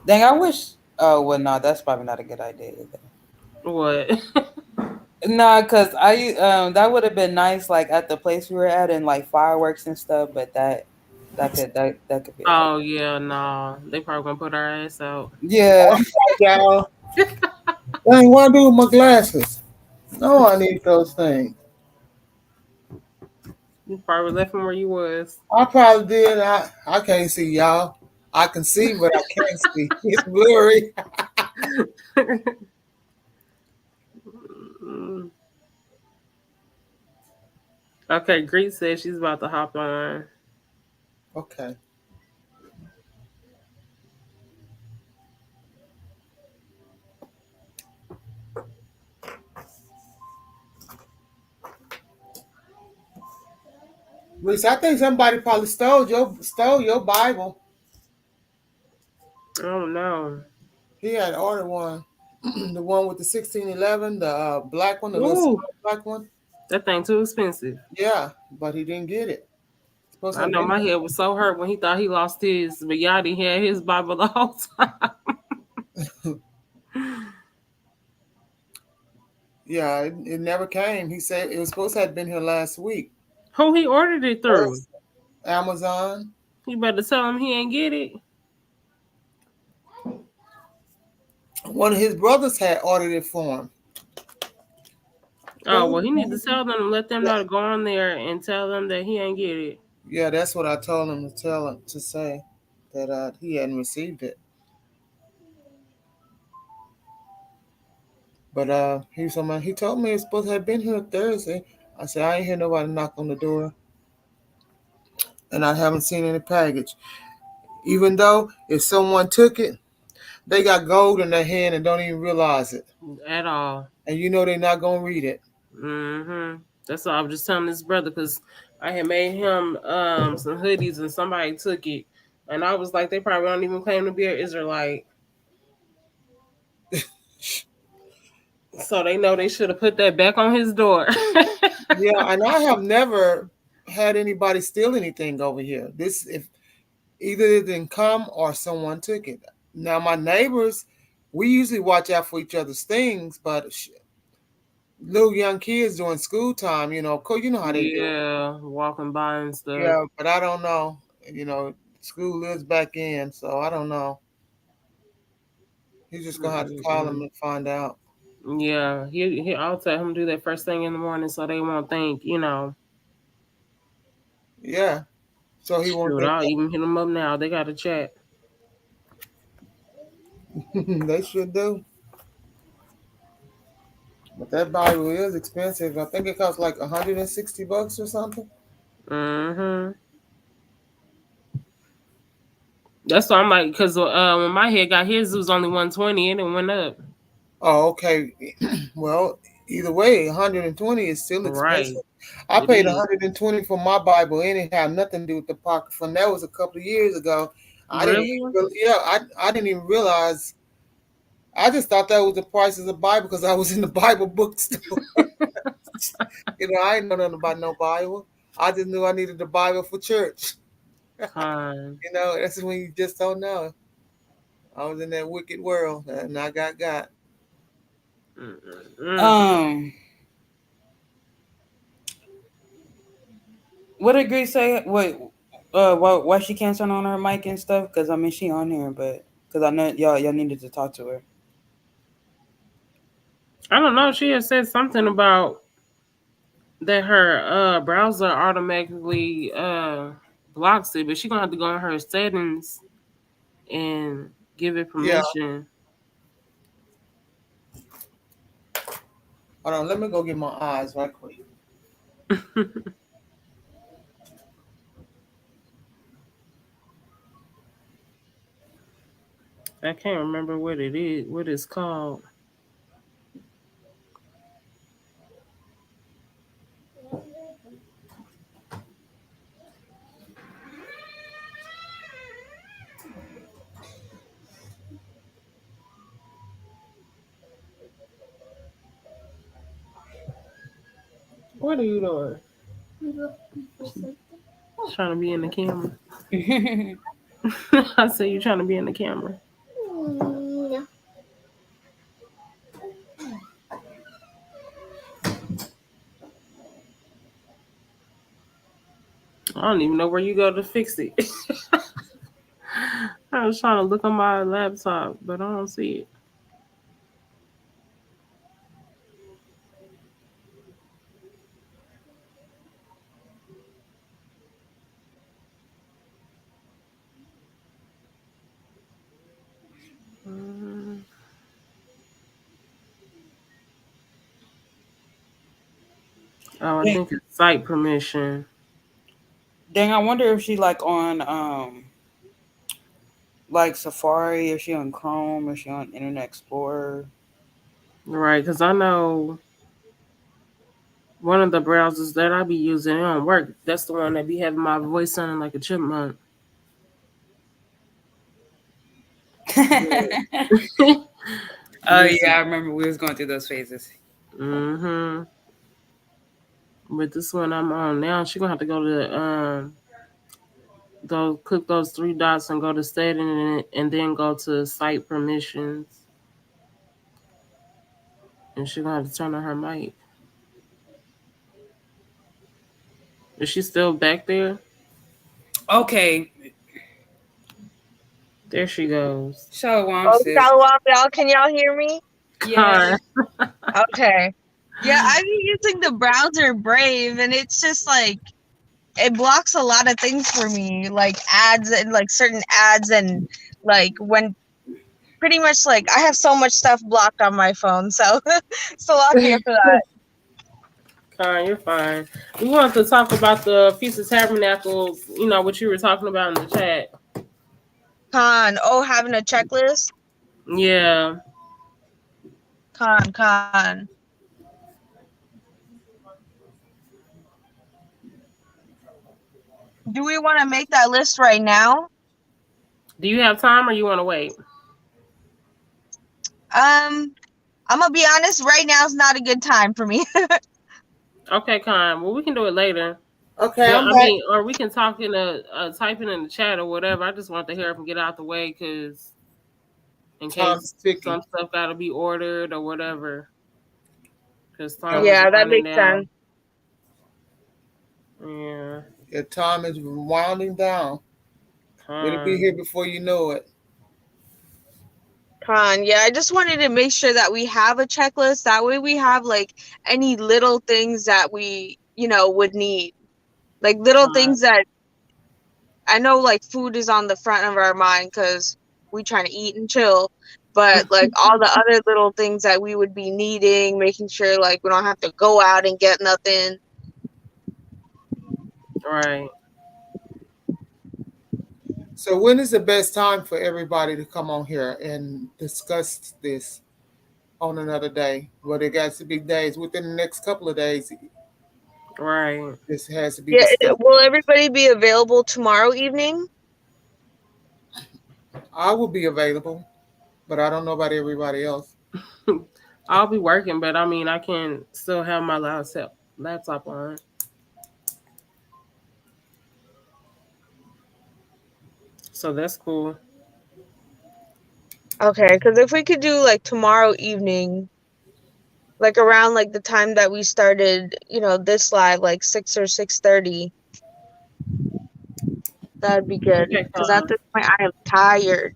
Dang, I wish. Oh well, no, that's probably not a good idea either. What? Nah, cause I that would have been nice, like at the place we were at, and like fireworks and stuff. But that could be. Oh yeah, no, they probably gonna put our ass out. Yeah, y'all. Dang, what I do with my glasses? No, I need those things. You probably left them where you was. I probably did. I can't see y'all. I can see, but I can't see. It's blurry. Okay, Greet says she's about to hop on. Okay. Reese, I think somebody probably stole your Bible. Oh no. He had ordered one. The one with the 1611, the black one, the little black one. That thing too expensive. Yeah, but he didn't get it. I know my head was so hurt when he thought he lost his, but Yachty had his Bible the whole time. Yeah, it never came. He said it was supposed to have been here last week. Who he ordered it through? Amazon. You better tell him he ain't get it. One of his brothers had ordered it for him. Oh, well, he needs to tell them and let them know to go on there and tell them that he ain't get it. Yeah, that's what I told him to say, that he hadn't received it. But he told me it's supposed to have been here Thursday. I said, I ain't hear nobody knock on the door. And I haven't seen any package. Even though if someone took it, they got gold in their hand and don't even realize it. At all. And you know they're not going to read it. Mm-hmm. That's what I was just telling this brother, because I had made him some hoodies and somebody took it. And I was like, they probably don't even claim to be an Israelite. So they know they should have put that back on his door. Yeah, and I have never had anybody steal anything over here. If either it didn't come or someone took it. Now my neighbors, we usually watch out for each other's things, but little young kids during school time, of course, you know how they do. Yeah, walking by and stuff. Yeah, but I don't know. School lives back in, so I don't know. He's just gonna have to call him and find out. Yeah, I'll tell him to do that first thing in the morning so they won't think, Yeah. So he won't. I'll even hit them up now. They got a chat. They should do. But that Bible is expensive. I think it costs like $160 or something. Mm-hmm. That's why I'm like, because when my head got his, it was only $120 and it went up. Oh, okay. Well, Either way, 120 is still Right. expensive. I It paid is. 120 for my Bible, and it had nothing to do with the pocket fund. That was a couple of years ago. I didn't Really? even, I didn't even realize. I just thought that was the price of the Bible because I was in the Bible bookstore. I ain't know nothing about no Bible. I just knew I needed the Bible for church. Con. That's when you just don't know. I was in that wicked world, and I got. Mm-mm. What did Grace say? Why she can't turn on her mic and stuff? Because I mean, she on here, but because I know y'all needed to talk to her. I don't know. She had said something about that her browser automatically blocks it, but she gonna have to go in her settings and give it Yeah. permission. Hold on, let me go get my eyes right quick. I can't remember what it is, what it's called. What are you doing? Trying to be in the camera. I said you trying to be in the camera. I don't even know where you go to fix it. I was trying to look on my laptop, but I don't see it. Oh, I think it's site permission. Dang, I wonder if she like on like Safari, if she on Chrome, if she on Internet Explorer. Right, because I know one of the browsers that I be using, it don't work. That's the one that be having my voice sounding like a chipmunk. Oh yeah, I remember we was going through those phases. Mm-hmm. With this one I'm on now, she gonna have to go click those three dots and go to setting and then go to site permissions. And she gonna have to turn on her mic. Is she still back there? Okay. There she goes. Shalom, Oh, sis. shalom, y'all. Can y'all hear me? Yeah. Okay. Yeah, I've been using the browser Brave, and it's just like it blocks a lot of things for me, like ads and like certain ads, and like when pretty much like I have so much stuff blocked on my phone. So Salakia for that. Karen, you're fine. We wanted to talk about the Feast of Tabernacles, what you were talking about in the chat. Oh, having a checklist. Yeah. Con. Do we want to make that list right now? Do you have time or you want to wait? I'm gonna be honest. Right now is not a good time for me. Okay, Karen. Well, we can do it later. Okay, Well, I'm back. or we can talk in typing in the chat or whatever. I just want to hear up and get out the way because in case some stuff got to be ordered or whatever. Because time yeah, is that makes down. sense. Yeah. Your time is winding down. It'll be here before you know it. Yeah, I just wanted to make sure that we have a checklist. That way we have like any little things that we, would need. Like little things that I know like food is on the front of our mind because we trying to eat and chill. But like all the other little things that we would be needing, making sure like we don't have to go out and get nothing. Right. So when is the best time for everybody to come on here and discuss this? on another day. But it got to be days within the next couple of days. Right. This has to be Yeah, discussed. will everybody be available tomorrow evening? I will be available, but I don't know about everybody else. I'll be working, but I mean, I can still have my laptop on. So that's cool. Okay, because if we could do like tomorrow evening, like around like the time that we started, this live, like 6 or 6:30, that'd be good. Okay, Because at this point, I am tired.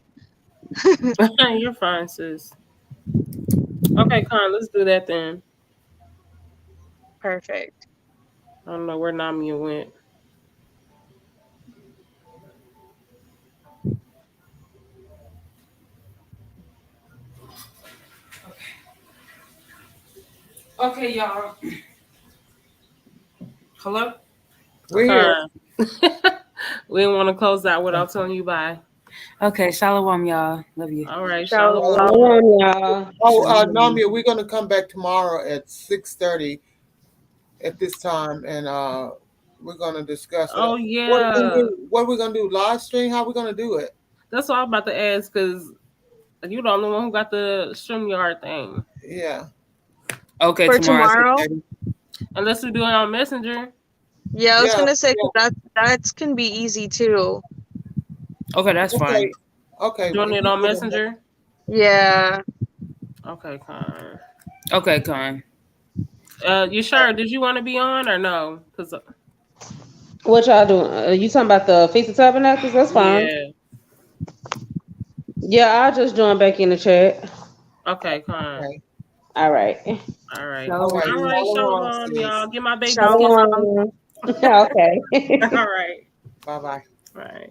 You're fine, sis. Okay, Con, let's do that then. Perfect. I don't know where Namia went. Okay, y'all. Hello? We're here. We didn't want to close out without telling you bye. Okay, shalom, y'all. Love you. All right, Shalom. shalom. y'all. Oh, Namia, we're gonna come back tomorrow at 6:30 at this time, and we're gonna discuss. Oh, What yeah. what we're gonna do? Live stream? How we gonna do it? That's what I'm about to ask because you're the only one who got the StreamYard thing. Yeah. Okay, For tomorrow. tomorrow? Unless we do it on Messenger. Yeah, I was Yeah, gonna say 'cause that can be easy too. Okay, that's fine. Okay. Doing it on Messenger? Yeah. Okay, Con. Okay, Con. You sure? Did you want to be on or no? Because What y'all doing? You talking about the Feast of Tabernacles? That's fine. yeah. Yeah, I'll just join back in the chat. Okay, Con. Okay. All right. All right. Shalom. All right, Shalom, shalom, sis. y'all. Get my baby. Shalom. Okay. All right. Bye bye. Right.